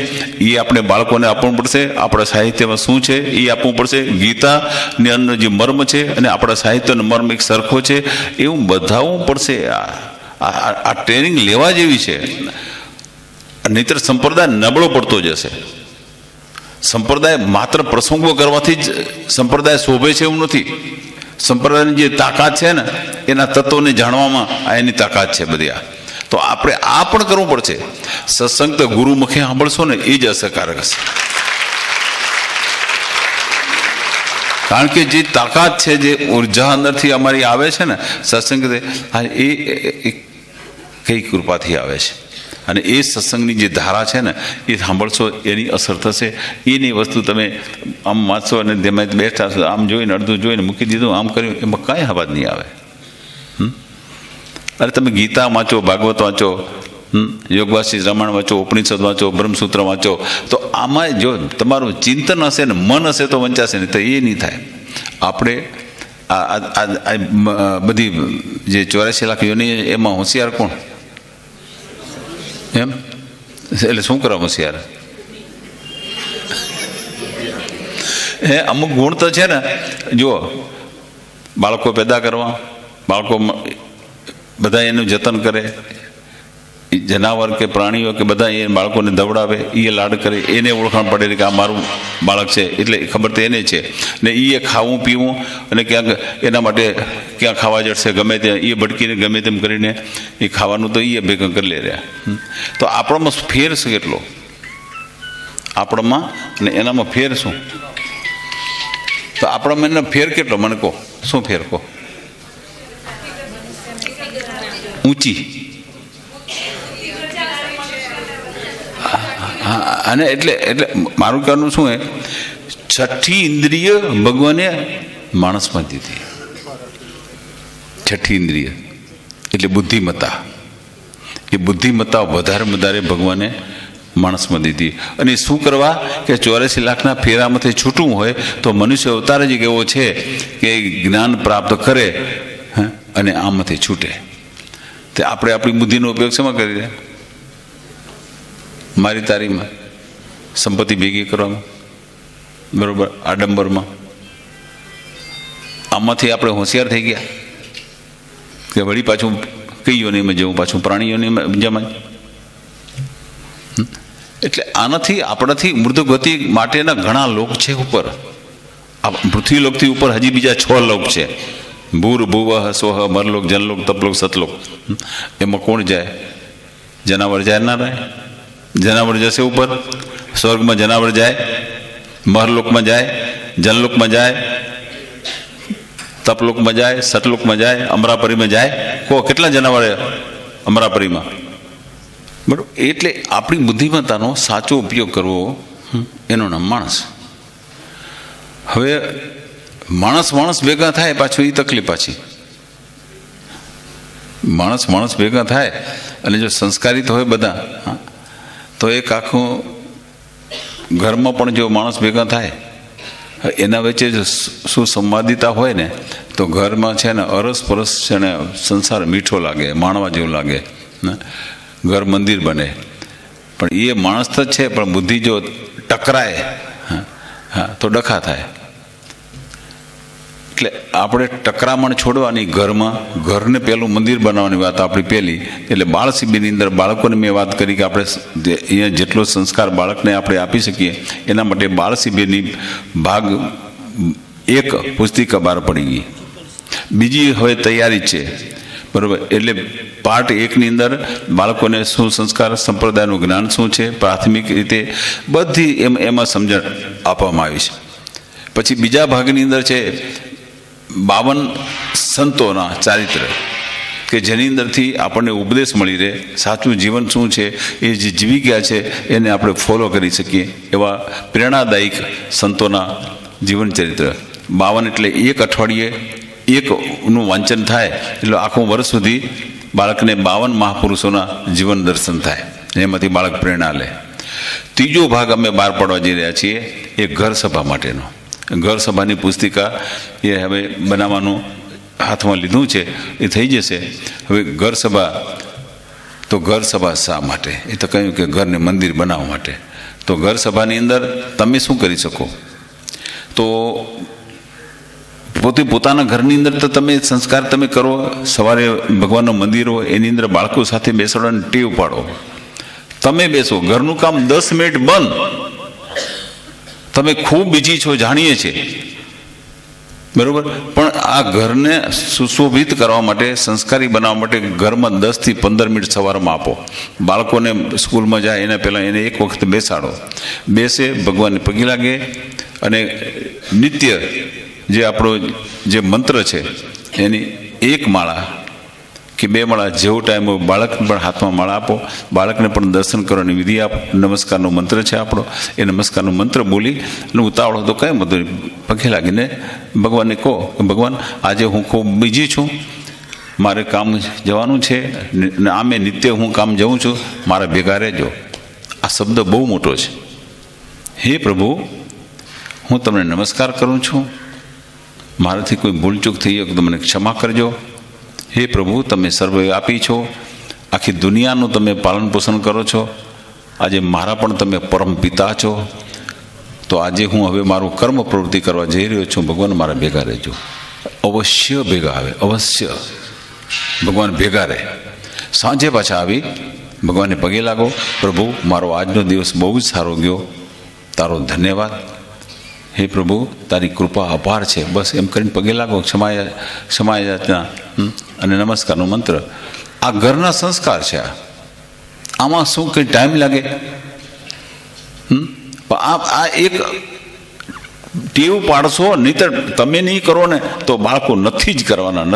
એ આપણે બાળકોને આપવું પડશે. આપણા સાહિત્યમાં શું છે એ આપવું પડશે. ગીતાની અંદર જે મર્મ છે અને આપણા સાહિત્યનો મર્મ એક સરખો છે એવું બધાવવું પડશે. આ ટ્રેનિંગ લેવા જેવી છે. નહીતર સંપ્રદાય નબળો પડતો જશે. સંપ્રદાય માત્ર પ્રસંગો કરવાથી જ સંપ્રદાય શોભે છે એવું નથી. સંપ્રદાયની જે તાકાત છે ને એના તત્વોને જાણવામાં એની તાકાત છે બધી. તો આપણે આ પણ કરવું પડશે. સત્સંગ તો ગુરુમુખે સાંભળશો ને એ જ અસરકારક હશે. કારણ કે જે તાકાત છે, જે ઉર્જા અંદરથી અમારી આવે છે ને સત્સંગ, એ કઈ કૃપાથી આવે છે. અને એ સત્સંગની જે ધારા છે ને એ સાંભળશો એની અસર થશે. એની વસ્તુ તમે આમ વાંચશો અને તેમાં બેઠા છો, આમ જોઈને અડધું જોઈને મૂકી દીધું, આમ કર્યું, એમાં કાંઈ અવાજ નહીં આવે. અરે તમે ગીતા વાંચો, ભાગવત વાંચો, યોગવાસી રામાયણ વાંચો, ઉપનિષદ વાંચો, બ્રહ્મસૂત્ર વાંચો, તો આમાં જો તમારું ચિંતન હશે ને મન હશે તો વંચાશે નહીં તો એ નહીં થાય. આપણે આ બધી જે 84 લાખ યોની એમાં હોશિયાર કોણ? એમ એટલે શું કરવા હોશિયાર? અમુક ગુણ તો છે ને, જુઓ, બાળકો પેદા કરવા, બાળકો બધા એનું જતન કરે, જનાવર કે પ્રાણીઓ કે બધા એ બાળકોને દવડાવે, એ લાડ કરે, એને ઓળખાણ પડે કે આ મારું બાળક છે એટલે ખબર તો એને છે ને. એ ખાવું પીવું અને ક્યાંક એના માટે ક્યાં ખાવા જશે ગમે ત્યાં એ ભટકીને ગમે તેમ કરીને એ ખાવાનું તો એ ભેગા કરી લે રહ્યા. તો આપણામાં ફેર છે કેટલો? આપણામાં અને એનામાં ફેર શું? તો આપણામાં એનો ફેર કેટલો મને કહો, શું ફેર કહો? ઊંચી. અને એટલે મારું કહેવાનું શું હે, છઠ્ઠી ઇન્દ્રિય ભગવાને માણસમાં દીધી. છઠ્ઠી ઇન્દ્રિય એટલે બુદ્ધિમત્તા. એ બુદ્ધિમત્તા વધારે ભગવાને માણસમાં દીધી. અને શું કરવા કે 84 લાખના ફેરામાંથી છૂટવું હોય તો મનુષ્ય અવતાર જ એવો છે કે જ્ઞાન પ્રાપ્ત કરે અને આમાંથી છૂટે. તે આપણે આપણી બુદ્ધિનો ઉપયોગ શેમાં કરી રહ્યા? મારી તારીમાં, સંપત્તિ ભેગી કરવામાં, બરોબર, આડંબરમાં. આમાંથી આપણે હોશિયાર થઈ ગયા કે વળી પાછું કઈ યોનીમાં જવું, પાછું પ્રાણીઓની જમાય. એટલે આનાથી આપણાથી મૃદગતિ માટેના ઘણા લોક છે ઉપર. પૃથ્વી લોકથી ઉપર હજી બીજા 6 લોક છે. ભૂર ભુવઃ સ્વઃ મરલોક, જનલોક, તપલોક, સતલોક. એમાં કોણ જાય? જનાવર જાય ના રહે? જનાવર જશે ઉપર, સ્વર્ગમાં જનાવર જાય, મહરલોકમાં જાય, જનલોકમાં જાય, તપલોકમાં જાય, સતલોકમાં જાય, અમરાપરીમાં જાય. કહો કેટલા જનાવર અમરાપરીમાં? બરાબર. એટલે આપણી બુદ્ધિમત્તાનો સાચો ઉપયોગ કરવો, એનું નામ માણસ. હવે માણસ ભેગા થાય પાછું એ તકલીફ પાછી. માણસ ભેગા થાય અને જો સંસ્કારિત હોય બધા, તો એક આખું ઘરમાં પણ જો માણસ ભેગા થાય એના વચ્ચે જો સુસંવાદિતા હોય ને તો ઘરમાં છે ને અરસપરસ છે ને સંસાર મીઠો લાગે, માણવા જેવું લાગે, ઘર મંદિર બને. પણ એ માણસ તો છે, પણ બુદ્ધિ જો ટકરાય તો ડખા થાય. એટલે આપણે ટકરામણ છોડવાની ઘરમાં, ઘરને પહેલું મંદિર બનાવવાની વાત આપણી પહેલી. એટલે બાળ શિબિરની અંદર બાળકોને મેં વાત કરી કે આપણે અહીંયા જેટલો સંસ્કાર બાળકને આપણે આપી શકીએ એના માટે બાળ શિબિરની ભાગ 1 પુસ્તિકા બહાર પડી ગઈ. બીજી હવે તૈયારી છે, બરાબર. એટલે પાર્ટ 1ની અંદર બાળકોને શું સંસ્કાર, સંપ્રદાયનું જ્ઞાન શું છે, પ્રાથમિક રીતે બધી એમાં સમજણ આપવામાં આવી છે. પછી બીજા ભાગની અંદર છે 52 સંતોના ચારિત્ર, કે જેની અંદરથી આપણને ઉપદેશ મળી રહે, સાચું જીવન શું છે, એ જે જીવી ગયા છે એને આપણે ફોલો કરી શકીએ એવા પ્રેરણાદાયક સંતોના જીવન ચરિત્ર. 52 એટલે 1 અઠવાડિયે 1નું વાંચન થાય એટલે આખું વર્ષ સુધી બાળકને 52 મહાપુરુષોના જીવન દર્શન થાય, એમાંથી બાળક પ્રેરણા લે. ત્રીજો ભાગ અમે બહાર પાડવા જઈ રહ્યા છીએ, એ ઘર સભા માટેનો. ઘર સભાની પુસ્તિકા એ હવે બનાવવાનું હાથમાં લીધું છે, એ થઈ જશે. હવે ઘર સભા, તો ઘર સભા શા માટે? એ તો કહ્યું કે ઘરને મંદિર બનાવવા માટે. તો ઘર સભાની અંદર તમે શું કરી શકો? તો પોતે પોતાના ઘરની અંદર તો તમે સંસ્કાર તમે કરો. સવારે ભગવાનનું મંદિર હોય એની અંદર બાળકો સાથે બેસવાની ટેવ પાડો. તમે બેસો, ઘરનું કામ 10 મિનિટ બંધ. તમે ખૂબ બીજી છો, જાણીએ છીએ, બરોબર, પણ આ ઘરને સુશોભિત કરવા માટે, સંસ્કારી બનાવવા માટે ઘરમાં 10 થી 15 મિનિટ સવારમાં આપો. બાળકોને સ્કૂલમાં જાય એના પહેલાં એને એક વખત બેસાડો. બેસે, ભગવાનને પગે લાગે અને નિત્ય જે આપણો જે મંત્ર છે એની 1 માળા કે 2 માળા જેવો ટાઈમ હોય, બાળકને પણ હાથમાં માળા આપો, બાળકને પણ દર્શન કરવાની વિધિ આપો. નમસ્કારનો મંત્ર છે આપણો, એ નમસ્કારનો મંત્ર બોલી અને ઉતાવળો તો કંઈ બધું પગે લાગીને ભગવાનને કહો કે ભગવાન આજે હું ખૂબ બીજી છું, મારે કામ જવાનું છે, ને આમે નિત્ય હું કામ જઉં છું, મારા ભેગા રહેજો. આ શબ્દ બહુ મોટો છે. હે પ્રભુ, હું તમને નમસ્કાર કરું છું, મારાથી કોઈ ભૂલચૂક થઈ હોય તો મને ક્ષમા કરજો. હે પ્રભુ, તમે સર્વવ્યાપી છો, આખી દુનિયાનું તમે પાલન પોષણ કરો છો. આજે મારા પણ તમે પરમ પિતા છો. તો આજે હું હવે મારું કર્મ પ્રવૃત્તિ કરવા જઈ રહ્યો છું, ભગવાન મારા ભેગા રહેજો. અવશ્ય ભેગા આવે, અવશ્ય ભગવાન ભેગા રહે. સાંજે પાછા આવી ભગવાનને પગે લાગો, પ્રભુ મારો આજનો દિવસ બહુ જ સારો ગયો, તારો ધન્યવાદ. હે પ્રભુ, તારી કૃપા અપાર છે. બસ એમ કરીને પગે લાગો, ક્ષમા યાચના અને નમસ્કારનો મંત્ર. આ ઘરના સંસ્કાર છે. આમાં શું કંઈ ટાઈમ લાગે? આ એક ટેવ પાડશો, નહીં તો તમે નહીં કરો ને તો બાળકો નથી જ કરવાના.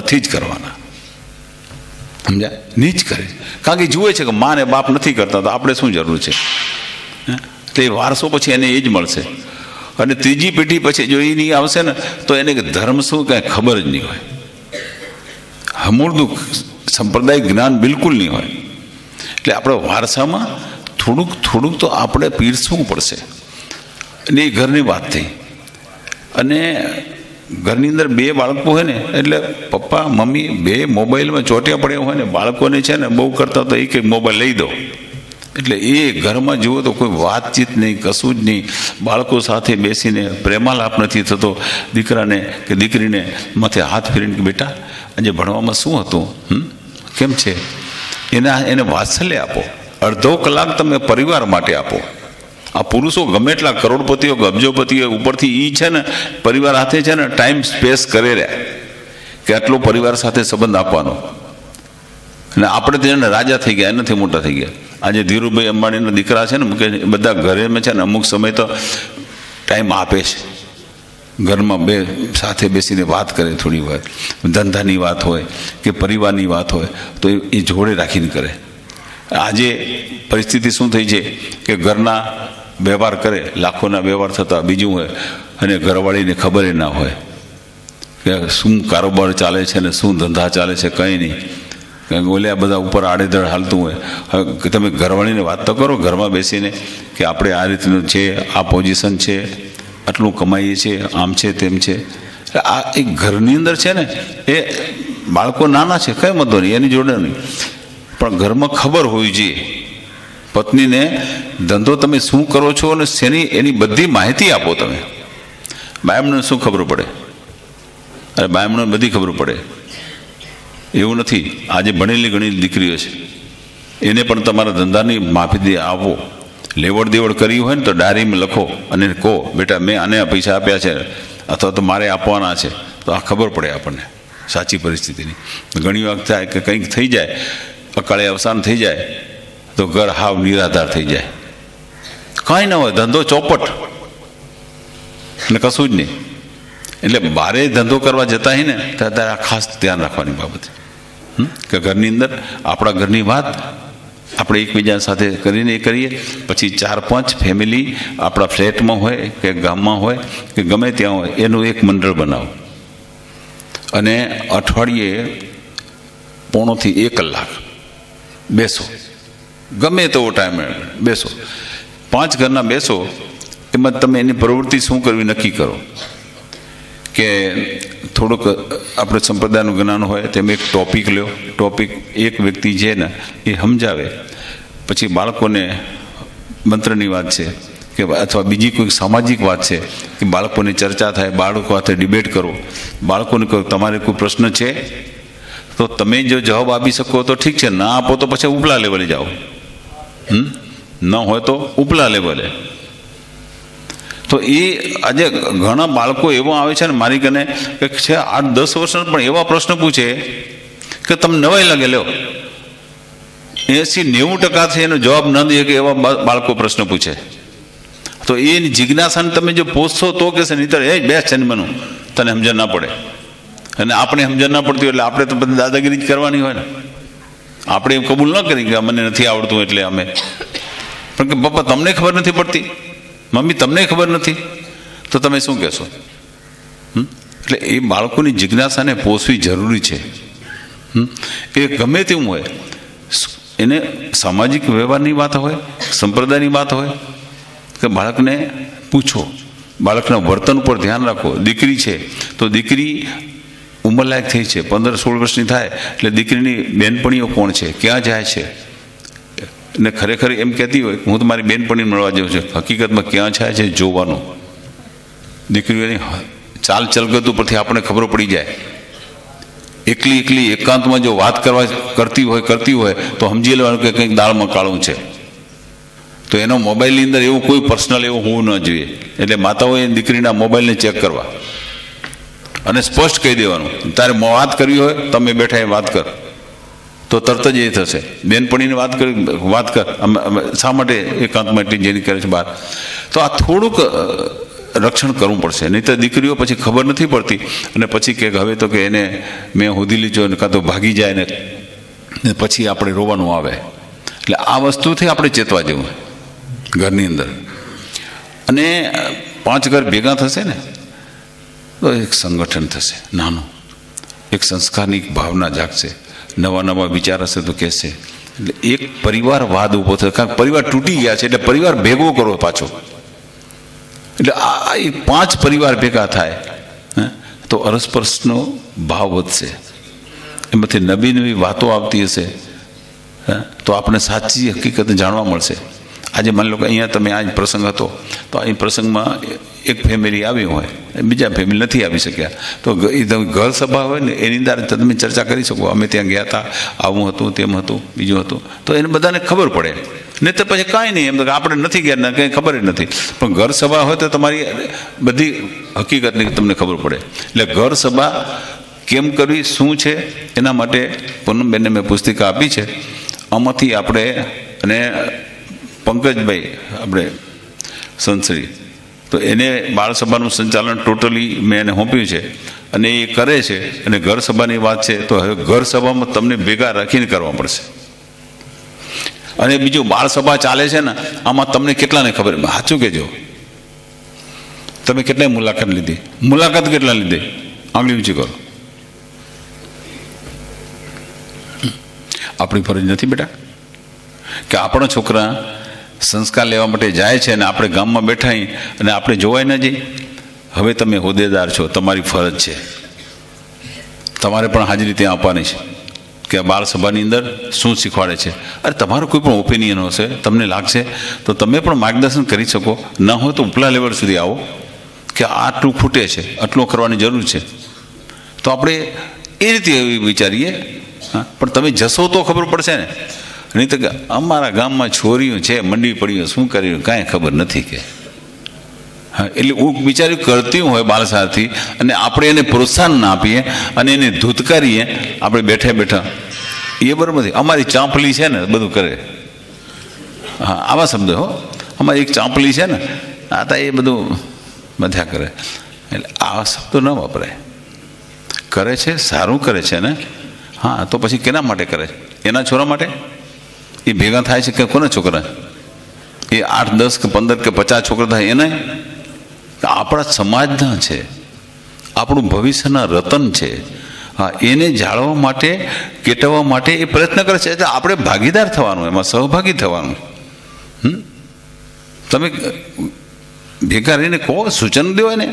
સમજ્યા? નહીં જ કરે. કારણ કે જુએ છે કે મા ને બાપ નથી કરતા, તો આપણે શું જરૂર છે? તો એ વારસો પછી એને એ જ મળશે. અને ત્રીજી પેઢી પછી જો એ નહીં આવશે ને તો એને ધર્મ શું કાંઈ ખબર જ નહીં હોય. હમૂળનું સંપ્રદાય જ્ઞાન બિલકુલ નહીં હોય. એટલે આપણે વારસામાં થોડુંક તો આપણે પીરસવું પડશે. અને એ ઘરની વાત થઈ. અને ઘરની અંદર 2 બાળકો હોય ને એટલે પપ્પા મમ્મી 2 મોબાઈલમાં ચોટ્યા પડ્યા હોય ને, બાળકોને છે ને બહુ કરતા તો એક મોબાઈલ લઈ દો. એટલે એ ઘરમાં જુઓ તો કોઈ વાતચીત નહીં, કશું જ નહીં. બાળકો સાથે બેસીને પ્રેમાલાપ નથી થતો. દીકરાને કે દીકરીને માથે હાથ ફેરીને કે બેટા આજે ભણવામાં શું હતું, કેમ છે, એને વાત્સલ્ય આપો. અડધો કલાક તમે પરિવાર માટે આપો. આ પુરુષો ગમે એટલા કરોડપતિઓ અબજોપતિઓ ઉપરથી એ છે ને પરિવાર સાથે છે ને ટાઈમ સ્પેસ કરે રહ્યા કે આટલો પરિવાર સાથે સંબંધ આપવાનો. અને આપણે તેને રાજા થઈ ગયા, એનાથી મોટા થઈ ગયા. આજે ધીરુભાઈ અંબાણીના દીકરા છે ને બધા ઘરેમાં છે ને અમુક સમય તો ટાઈમ આપે છે. ઘરમાં સાથે બેસીને વાત કરે, થોડી વાર ધંધાની વાત હોય કે પરિવારની વાત હોય તો એ જોડે રાખીને કરે. આજે પરિસ્થિતિ શું થઈ છે કે ઘરના વ્યવહાર કરે, લાખોના વ્યવહાર થતા બીજું હોય, અને ઘરવાળીને ખબર ના હોય કે શું કારોબાર ચાલે છે ને શું ધંધા ચાલે છે, કંઈ નહીં. કારણ કે ઓલે બધા ઉપર આડેધડ હાલતું હોય. હવે તમે ઘરવાળીને વાત તો કરો ઘરમાં બેસીને કે આપણે આ રીતનું છે, આ પોઝિશન છે, આટલું કમાઈએ છીએ, આમ છે તેમ છે. આ એક ઘરની અંદર છે ને એ બાળકો નાના છે, કંઈ વાંધો નહીં, એની જોડે નહીં, પણ ઘરમાં ખબર હોવી જોઈએ. પત્નીને ધંધો તમે શું કરો છો અને શેની એની બધી માહિતી આપો. તમે બાયમને શું ખબર પડે? અરે બાયમને બધી ખબર પડે એવું નથી. આજે ભણેલી ગણેલી દીકરીઓ છે, એને પણ તમારા ધંધાની માહિતી આપો. લેવડ દેવડ કરી હોય ને તો ડાયરીમાં લખો અને કહો બેટા મેં આને પૈસા આપ્યા છે અથવા તો મારે આપવાના છે, તો આ ખબર પડે આપણને સાચી પરિસ્થિતિની. ઘણી વખત થાય કે કંઈક થઈ જાય, અકાળે અવસાન થઈ જાય તો ઘર હાવ નિરાધાર થઈ જાય. કાંઈ ન હોય, ધંધો ચોપટ ને કશું જ નહીં. એટલે બારે ધંધો કરવા જતા હોય ને ત્યારે આ ખાસ ધ્યાન રાખવાની બાબત કે ઘરની અંદર આપણા ઘરની વાત આપણે એકબીજા સાથે કરીને કરીએ. પછી 4-5 ફેમિલી આપણા ફ્લેટમાં હોય કે ગામમાં હોય કે ગમે ત્યાં હોય એનું એક મંડળ બનાવો. અને અઠવાડિયે પોણોથી 1 કલાક બેસો, ગમે તેવો ટાઈમે બેસો. 5 ઘરના બેસો, એમાં તમે એની પ્રવૃત્તિ શું કરવી નક્કી કરો. કે થોડુંક આપણે સંપ્રદાયનું જ્ઞાન હોય તેમ એક ટોપિક લ્યો, ટોપિક એક વ્યક્તિ છે ને એ સમજાવે, પછી બાળકોને મંત્રની વાત છે કે અથવા બીજી કોઈ સામાજિક વાત છે કે બાળકોની ચર્ચા થાય, બાળકો સાથે ડિબેટ કરો. બાળકોને કહો તમારે કોઈ પ્રશ્ન છે તો તમે જો જવાબ આપી શકો તો ઠીક છે, ના આપો તો પછી ઉપલા લેવલે જાઓ, ન હોય તો ઉપલા લેવલે. તો એ આજે ઘણા બાળકો એવા આવે છે ને મારી કને કે છે 8-10 વર્ષના પણ એવા પ્રશ્ન પૂછે કે તમને નવાઈ લાગે. લ્યો 80-90% છે એનો જવાબ ન દે કે એવા બાળકો પ્રશ્ન પૂછે. તો એની જિજ્ઞાસાને તમે જો પૂછશો તો કે છે નહીતર એ બેસ જન્મનું તને સમજણ ના પડે. અને આપણે સમજણ ના પડતી એટલે આપણે તો બધી દાદાગીરી જ કરવાની હોય ને. આપણે એમ કબૂલ ન કરી કે મને નથી આવડતું એટલે અમે, પણ કે પપ્પા તમને ખબર નથી પડતી, મમ્મી તમને ખબર નથી, તો તમે શું કહેશો? એટલે એ બાળકોની જિજ્ઞાસાને પોષવી જરૂરી છે. એ ગમે તેવું હોય, એને સામાજિક વ્યવહારની વાત હોય, સંપ્રદાયની વાત હોય, કે બાળકને પૂછો, બાળકના વર્તન ઉપર ધ્યાન રાખો. દીકરી છે તો દીકરી ઉંમરલાયક થઈ છે, 15-16 વર્ષની થાય એટલે દીકરીની બેનપણીઓ કોણ છે, ક્યાં જાય છે, ને ખરેખર એમ કહેતી હોય હું તો મારી બેનપણીને મળવા જાઉં છું, હકીકતમાં ક્યાં જાય છે જોવાનું. દીકરીઓની ચાલ ચલગત ઉપરથી આપણને ખબર પડી જાય. એકલી એકાંતમાં જો વાત કરતી હોય તો સમજી લેવાનું કે કંઈક દાળમાં કાળું છે. તો એનો મોબાઈલની અંદર એવું કોઈ પર્સનલ એવું હોવું ન જોઈએ. એટલે માતાઓએ દીકરીના મોબાઈલને ચેક કરવા અને સ્પષ્ટ કહી દેવાનું, તારે વાત કરવી હોય તમે બેઠા વાત કર, તો તરત જ એ થશે. બેનપણીને વાત કર, શા માટે એકાંતમાં એટલી જેની કરે છે બહાર. તો આ થોડુંક રક્ષણ કરવું પડશે, નહીં તો દીકરીઓ પછી ખબર નથી પડતી અને પછી કે હવે તો કે એને મેં હોધી લીધો ને કાં તો ભાગી જાય ને પછી આપણે રોવાનું આવે. એટલે આ વસ્તુથી આપણે ચેતવા જેવું ઘરની અંદર. અને 5 ઘર ભેગા થશે ને તો એક સંગઠન થશે નાનું, એક સંસ્કારની ભાવના જાગશે, નવા વિચાર હશે તો કહેશે. એટલે એક પરિવારવાદ ઊભો થશે, કારણ કે પરિવાર તૂટી ગયા છે એટલે પરિવાર ભેગો કરો પાછો. એટલે આ 5 પરિવાર ભેગા થાય તો અરસપરસનો ભાવ વધશે, એમાંથી નવી વાતો આવતી હશે તો આપણે સાચી હકીકત જાણવા મળશે. આજે માની લો કે અહીંયા તમે આ પ્રસંગ હતો તો અહીં પ્રસંગમાં એક ફેમિલી આવી હોય, બીજા ફેમિલી નથી આવી શક્યા, તો એ ઘર સભા હોય ને એની અંદર તમે ચર્ચા કરી શકો, અમે ત્યાં ગયા હતા, આવું હતું, તેમ હતું, બીજું હતું, તો એને બધાને ખબર પડે. નહીં તો પછી કાંઈ નહીં, એમ તો આપણે નથી ગયા ને કંઈ ખબર જ નથી. પણ ઘર સભા હોય તો તમારી બધી હકીકતની તમને ખબર પડે. એટલે ઘર સભા કેમ કરવી, શું છે, એના માટે પૂનમબેનને મેં પુસ્તિકા આપી છે. આમાંથી આપણે અને પંકજભાઈ આપણે સંસરી, તો એને બાળસભાનું સંચાલન ટોટલી મેં એને સોંપ્યું છે અને એ કરે છે. અને ઘર સભાની વાત છે તો હવે ઘર સભામાં તમને ભેગા રાખીને કરવા પડશે. અને બીજું બાળસભા ચાલે છે ને આમાં તમને કેટલાને ખબર, સાચું કહેજો, તમે કેટલાય મુલાકાત કેટલા લીધી, આંગળી ઊંચી કરો. આપણી ફરજ નથી બેટા કે આપણા છોકરા સંસ્કાર લેવા માટે જાય છે અને આપણે ગામમાં બેઠા અને આપણે જોવાય ન જઈએ. હવે તમે હોદ્દેદાર છો, તમારી ફરજ છે, તમારે પણ હાજરી ત્યાં આપવાની છે કે આ બાળસભાની અંદર શું શીખવાડે છે. અરે તમારો કોઈ પણ ઓપિનિયન હશે, તમને લાગશે તો તમે પણ માર્ગદર્શન કરી શકો. ન હોય તો ઉપલા લેવલ સુધી આવો કે આટલું ખૂટે છે, આટલું કરવાની જરૂર છે, તો આપણે એ રીતે વિચારીએ. હા, પણ તમે જશો તો ખબર પડશે ને. નહીં તો અમારા ગામમાં છોરીઓ છે મંડી પડીઓ, શું કર્યું કાંઈ ખબર નથી કે. હા, એટલે હું વિચાર્યું કરતી હોય બાળસાથી અને આપણે એને પ્રોત્સાહન ના આપીએ અને એને ધૂતકારીએ આપણે બેઠા એ બરાબર નથી. અમારી ચાંપલી છે ને બધું કરે, હા આવા શબ્દ હો, અમારી એક ચાંપલી છે ને આ તા એ બધું મધ્યા કરે. એટલે આવા શબ્દો ન વાપરાય. કરે છે સારું કરે છે ને, હા તો પછી કેના માટે કરે છે? એના છોરા માટે એ ભેગા થાય છે કે કોના છોકરા? એ 8, 10 કે 15 કે 50 છોકરા થાય એને? આપણા સમાજના છે, આપણું ભવિષ્યના રતન છે. હા, એને જાળવવા માટે, કેટવવા માટે એ પ્રયત્ન કરે છે. એટલે આપણે ભાગીદાર થવાનું, એમાં સહભાગી થવાનું. તમે ભેગા રહીને કહો, સૂચન દો એને.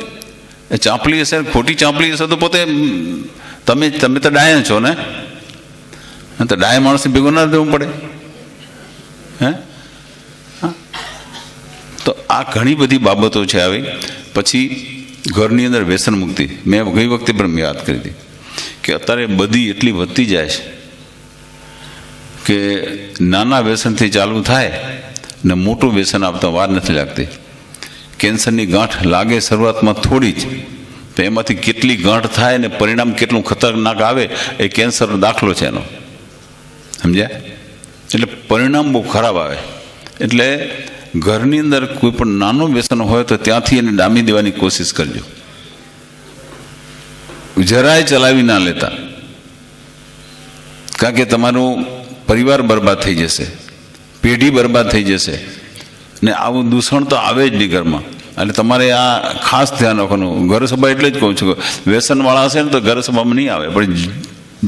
એ ચાંપલી હશે, ખોટી ચાંપલી હશે તો પોતે તમે તો ડાયા છો ને, તો ડાયા માણસને ભેગું ના દેવું પડે. હે, તો આ ઘણી બધી બાબતો છે આવી. પછી ઘરની અંદર વ્યસન મુક્તિ, મેં ગઈ વખતે પણ મેં વાત કરી હતી કે અત્યારે બધી એટલી વધતી જાય છે કે નાના વ્યસનથી ચાલુ થાય ને મોટું વ્યસન આપતા વાર નથી લાગતી. કેન્સરની ગાંઠ લાગે શરૂઆતમાં થોડી જ, તો એમાંથી કેટલી ગાંઠ થાય ને પરિણામ કેટલું ખતરનાક આવે એ કેન્સરનો દાખલો છે એનો. સમજ્યા? એટલે પરિણામ બહુ ખરાબ આવે. એટલે ઘરની અંદર કોઈ પણ નાનું વ્યસન હોય તો ત્યાંથી એને ડામી દેવાની કોશિશ કરજો. જરાય ચલાવી ના લેતા, કારણ કે તમારું પરિવાર બરબાદ થઈ જશે, પેઢી બરબાદ થઈ જશે. ને આવું દૂષણ તો આવે જ નહીં ઘરમાં. એટલે તમારે આ ખાસ ધ્યાન રાખવાનું. ઘર સભા એટલે જ કહું છું, વ્યસનવાળા હશે ને તો ઘર સભામાં નહીં આવે, પણ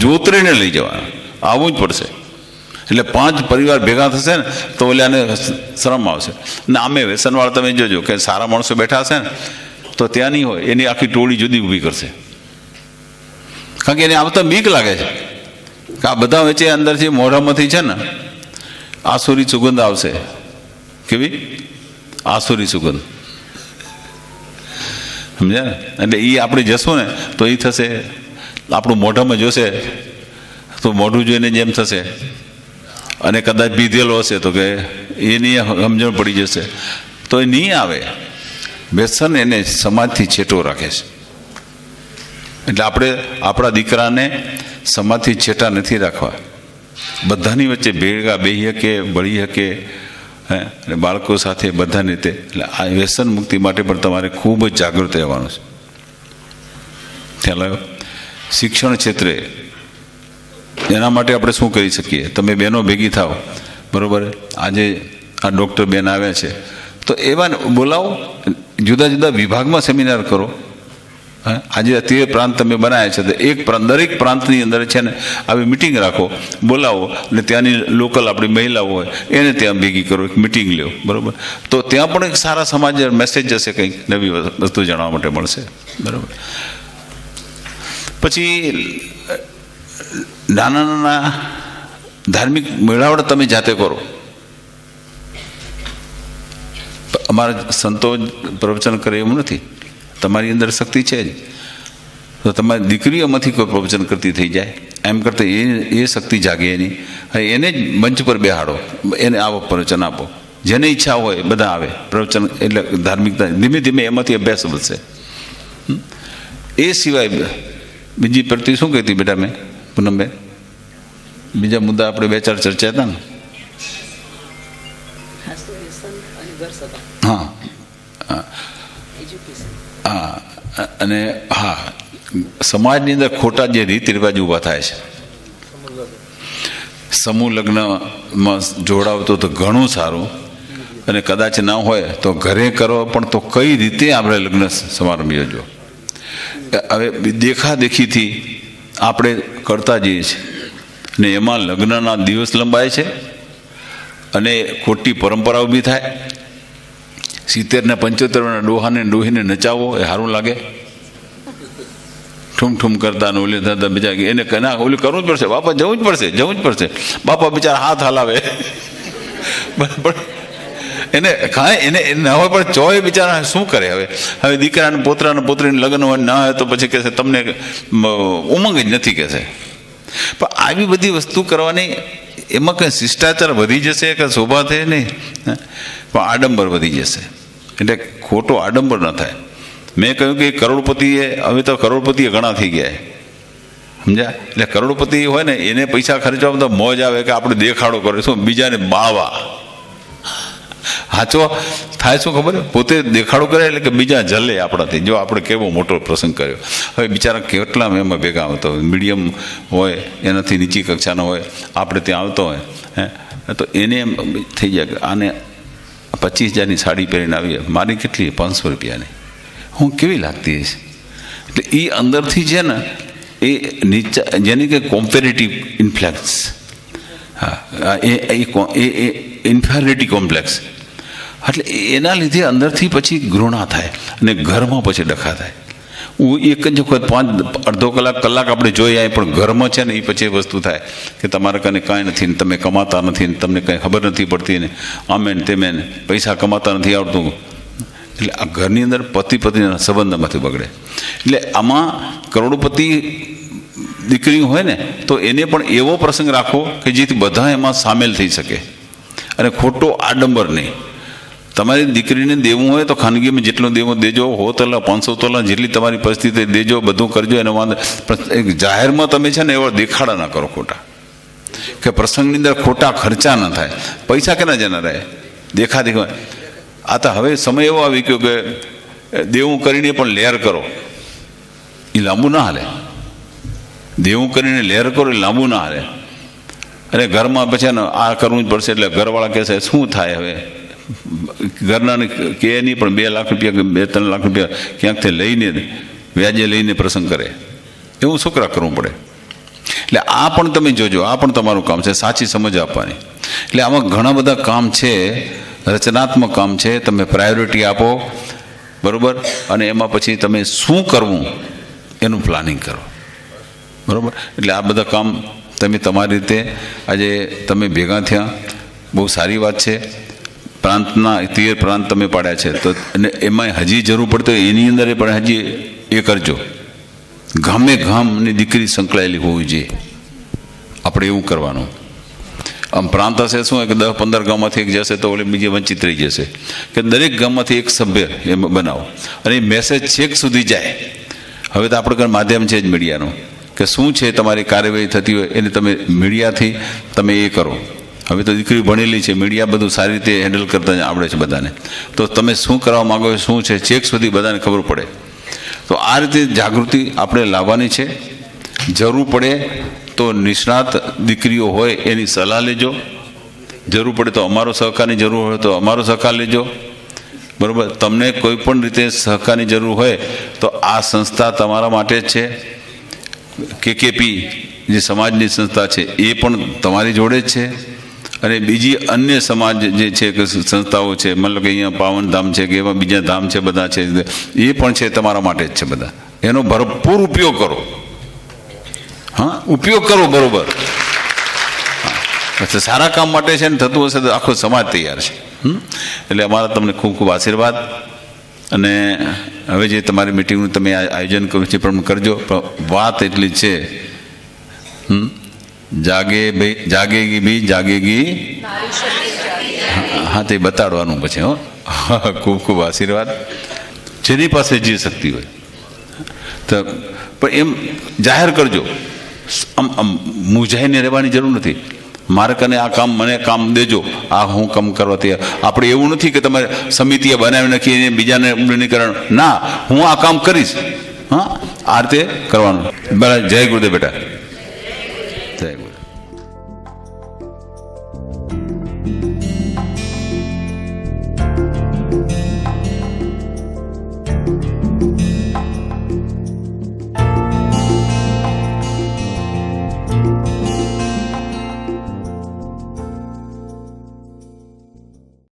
જોતરીને લઈ જવાના, આવવું જ પડશે. એટલે 5 પરિવાર ભેગા થશે ને તો ઓલાને શરમ આવશે. ને આમે વ્યસનવાળા તમે જોજો કે સારા માણસો બેઠા હશે ને તો ત્યાં નહીં હોય, એની આખી ટોળી જુદી ઊભી કરશે. કારણ કે એને આવતા બીક લાગે છે કે આ બધા વચ્ચે અંદરથી મોઢામાંથી છે ને આસુરી સુગંધ આવશે. કેવી આસુરી સુગંધ, સમજ્યા ને? એટલે એ આપણે જશું ને તો એ થશે, આપણું મોઢામાં જોશે તો મોઢું જોઈને જેમ થશે. અને કદાચ પીધેલો હશે તો કે એની સમજણ પડી જશે તો એ નહીં આવે. વ્યસન એને સમાજથી છેટો રાખે છે. એટલે આપણે આપણા દીકરાને સમાજથી છેટા નથી રાખવા, બધાની વચ્ચે ભેગા બેહી શકે, ભળી શકે, અને બાળકો સાથે બધાની રીતે. એટલે આ વ્યસન મુક્તિ માટે પણ તમારે ખૂબ જ જાગૃત રહેવાનું છે. ખ્યાલ આવ્યો? શિક્ષણ ક્ષેત્રે એના માટે આપણે શું કરી શકીએ? તમે બહેનો ભેગી થાવ, બરાબર? આજે આ ડૉક્ટર બેન આવ્યા છે તો એવા બોલાવો, જુદા જુદા વિભાગમાં સેમિનાર કરો. આજે 13 પ્રાંત તમે બનાવ્યા છે તો એક દરેક પ્રાંતની અંદર છે ને આવી મિટિંગ રાખો, બોલાવો, અને ત્યાંની લોકલ આપણી મહિલાઓ હોય એને ત્યાં ભેગી કરો, એક મિટિંગ લ્યો, બરાબર? તો ત્યાં પણ એક સારા સમાજ મેસેજ જશે, કંઈક નવી વસ્તુ જાણવા માટે મળશે, બરાબર? પછી નાના નાના ધાર્મિક મેળાવડા તમે જાતે કરો. અમારા સંતો પ્રવચન કરે એવું નથી, તમારી અંદર શક્તિ છે જ, તો તમારી દીકરીઓમાંથી કોઈ પ્રવચન કરતી થઈ જાય, એમ કરતાં એ શક્તિ જાગે એની, એને જ મંચ પર બેહાડો, એને આવો પ્રવચન આપો. જેને ઈચ્છા હોય બધા આવે પ્રવચન. એટલે ધાર્મિકતા ધીમે ધીમે એમાંથી અભ્યાસ વધશે. એ સિવાય બીજી પ્રતિ શું કહેતી બેટા મેં, પૂનમબેન? બીજા મુદ્દા આપણે 2-4 ચર્ચા હતા ને. હા હા, અને હા, સમાજની અંદર ખોટા જે રીત રિવાજ ઊભા થાય છે, સમૂહ લગ્નમાં જોડાવતો તો ઘણું સારું, અને કદાચ ના હોય તો ઘરે કરો, પણ તો કઈ રીતે આપણે લગ્ન સમારંભ યોજો? હવે દેખાદેખીથી આપણે કરતા જઈએ છીએ ને એમાં લગ્નના દિવસ લંબાય છે અને ખોટી પરંપરા ઊભી થાય. 70 ને 75 ડોહાને ડોહીને નચાવો એ સારું લાગે? ઠૂમ કરતા ને ઓલી થતા બીજા એને ના ઓલું કરવું જ પડશે, બાપા જવું જ પડશે. બાપા બિચારા હાથ હલાવે, બરાબર? એને કાંઈ એને ના હોય, પણ ચોય બિચારા શું કરે? હવે દીકરાને પોતરીને લગ્ન હોય ના હોય તો પછી કહેશે તમને ઉમંગ જ નથી, કહેશે. પણ આવી બધી વસ્તુ કરવાની એમાં કંઈ શિષ્ટાચાર વધી જશે કે શોભા થાય નહીં, પણ આડંબર વધી જશે. એટલે ખોટો આડંબર ન થાય. મેં કહ્યું કે કરોડપતિએ, હવે તો કરોડપતિએ ઘણા થઈ ગયા, સમજ્યા? એટલે કરોડપતિ હોય ને એને પૈસા ખર્ચવામાં તો મોજ આવે કે આપણે દેખાડો કરે, શું બીજાને બાળવા. સાચો થાય શું ખબર? પોતે દેખાડો કરે એટલે કે બીજા જલે આપણાથી. જો આપણે કેવો મોટો પ્રસંગ કર્યો. હવે બિચારા કેટલા એમાં ભેગા આવતો હોય, મીડિયમ હોય, એનાથી નીચી કક્ષાનો હોય, આપણે ત્યાં આવતો હોય, તો એને એમ થઈ જાય કે આને 25,000ની સાડી પહેરીને આવી, મારી કેટલી 500 રૂપિયાની, હું કેવી લાગતી હશે? એટલે એ અંદરથી છે ને એ નીચા જેને કે કોમ્પેરેટિવ ઇન્ફ્લેક્સ, હા એ ઇન્ફેરિટી કોમ્પ્લેક્સ, એટલે એના લીધે અંદરથી પછી ઘૃણા થાય અને ઘરમાં પછી ડખા થાય. હું એક જ વખત અડધો કલાક આપણે જોઈ આવીએ, પણ ઘરમાં છે ને એ પછી વસ્તુ થાય કે તમારા કને કાંઈ નથી ને તમે કમાતા નથી ને તમને કંઈ ખબર નથી પડતી ને આમે ને તેમે ને પૈસા કમાતા નથી આવડતું, એટલે આ ઘરની અંદર પતિ પત્નીના સંબંધમાંથી બગડે. એટલે આમાં કરોડપતિ દીકરી હોય ને તો એને પણ એવો પ્રસંગ રાખો કે જેથી બધા એમાં સામેલ થઈ શકે અને ખોટો આડંબર નહીં. તમારી દીકરીને દેવું હોય તો ખાનગીમાં જેટલું દેવું દેજો, 100 તોલા 500 તોલા જેટલી તમારી પરિસ્થિતિ દેજો, બધું કરજો, એને વાંધો. પણ જાહેરમાં તમે છે ને એવા દેખાડા ના કરો ખોટા, કે પ્રસંગની અંદર ખોટા ખર્ચા ન થાય. પૈસા કેના જના રહે દેખા. આ તો હવે સમય એવો આવી ગયો કે દેવું કરીને પણ લહેર કરો, એ લાંબુ ના હાલે. દેવું કરીને લહેર કરો એ લાંબુ ના હાલે. અને ઘરમાં પછી ને આ કરવું જ પડશે, એટલે ઘરવાળા કહેશે શું થાય હવે, ઘરનાને કહે નહીં પણ 2 લાખ રૂપિયા કે 2-3 લાખ રૂપિયા ક્યાંકથી લઈને વ્યાજે લઈને પ્રસંગ કરે, એવું છોકરા કરવું પડે. એટલે આ પણ તમે જોજો, આ પણ તમારું કામ છે, સાચી સમજ આપવાની. એટલે આમાં ઘણા બધા કામ છે, રચનાત્મક કામ છે. તમે પ્રાયોરિટી આપો, બરાબર, અને એમાં પછી તમે શું કરવું એનું પ્લાનિંગ કરો, બરાબર. એટલે આ બધા કામ તમે તમારી રીતે આજે તમે ભેગા થયા, બહુ સારી વાત છે. પ્રાંતના 13 પ્રાંત તમે પાડ્યા છે, તો અને એમાં હજી જરૂર પડતો એની અંદર પણ હજી એ કરજો. ગામે ગામની દીકરી સંકળાયેલી હોવી જોઈએ, આપણે એવું કરવાનું. આમ પ્રાંત હશે શું કે 10-15 ગામમાંથી એક જશે તો ઓલે બીજી વંચિત રહી જશે, કે દરેક ગામમાંથી એક સભ્ય એમ બનાવો અને એ મેસેજ છેક સુધી જાય. હવે તો આપણે કંઈ માધ્યમ છે જ મીડિયાનું, કે શું છે તમારી કાર્યવાહી થતી હોય એને તમે મીડિયાથી તમે એ કરો. હવે તો દીકરી ભણેલી છે, મીડિયા બધું સારી રીતે હેન્ડલ કરતા આવડે છે બધાને, તો તમે શું કરવા માગો છો, શું છે, છેક સુધી બધાને ખબર પડે. તો આ રીતે જાગૃતિ આપણે લાવવાની છે. જરૂર પડે તો નિષ્ણાત દીકરીઓ હોય એની સલાહ લેજો, જરૂર પડે તો અમારો સહકારની જરૂર હોય તો અમારો સહકાર લેજો, બરાબર. તમને કોઈ પણ રીતે સહકારની જરૂર હોય તો આ સંસ્થા તમારા માટે જ છે. કેકેપી જે સમાજની સંસ્થા છે એ પણ તમારી જોડે જ છે, અને બીજી અન્ય સમાજ જે છે કે સંસ્થાઓ છે, મતલબ કે અહીંયા પાવનધામ છે કે એવા બીજા ધામ છે બધા છે, એ પણ છે તમારા માટે જ છે બધા. એનો ભરપૂર ઉપયોગ કરો, હા ઉપયોગ કરો, બરોબર. સારા કામ માટે છે ને થતું હશે તો આખો સમાજ તૈયાર છે. એટલે અમારા તમને ખૂબ ખૂબ આશીર્વાદ. અને હવે જે તમારી મિટિંગનું તમે આયોજન કર્યું છે પણ કરજો. વાત એટલી છે, જાગેગી બી જાગેગી, હા તે બતાડવાનું પછી. હો, ખૂબ ખૂબ આશીર્વાદ. જેની પાસે જે શક્તિ હોય તો પણ એમ જાહેર કરજો. આમ મૂંઝાઈને રહેવાની જરૂર નથી. મારે કને આ કામ, મને કામ દેજો, આ હું કામ કરવા તૈયાર. આપણે એવું નથી કે તમારે સમિતિએ બનાવી નાખી બીજાને ઉમલીકરણ, ના, હું આ કામ કરીશ. હા, આ રીતે કરવાનું. બરાબર. જય ગુરુદેવ બેટા, જય ગુરુ.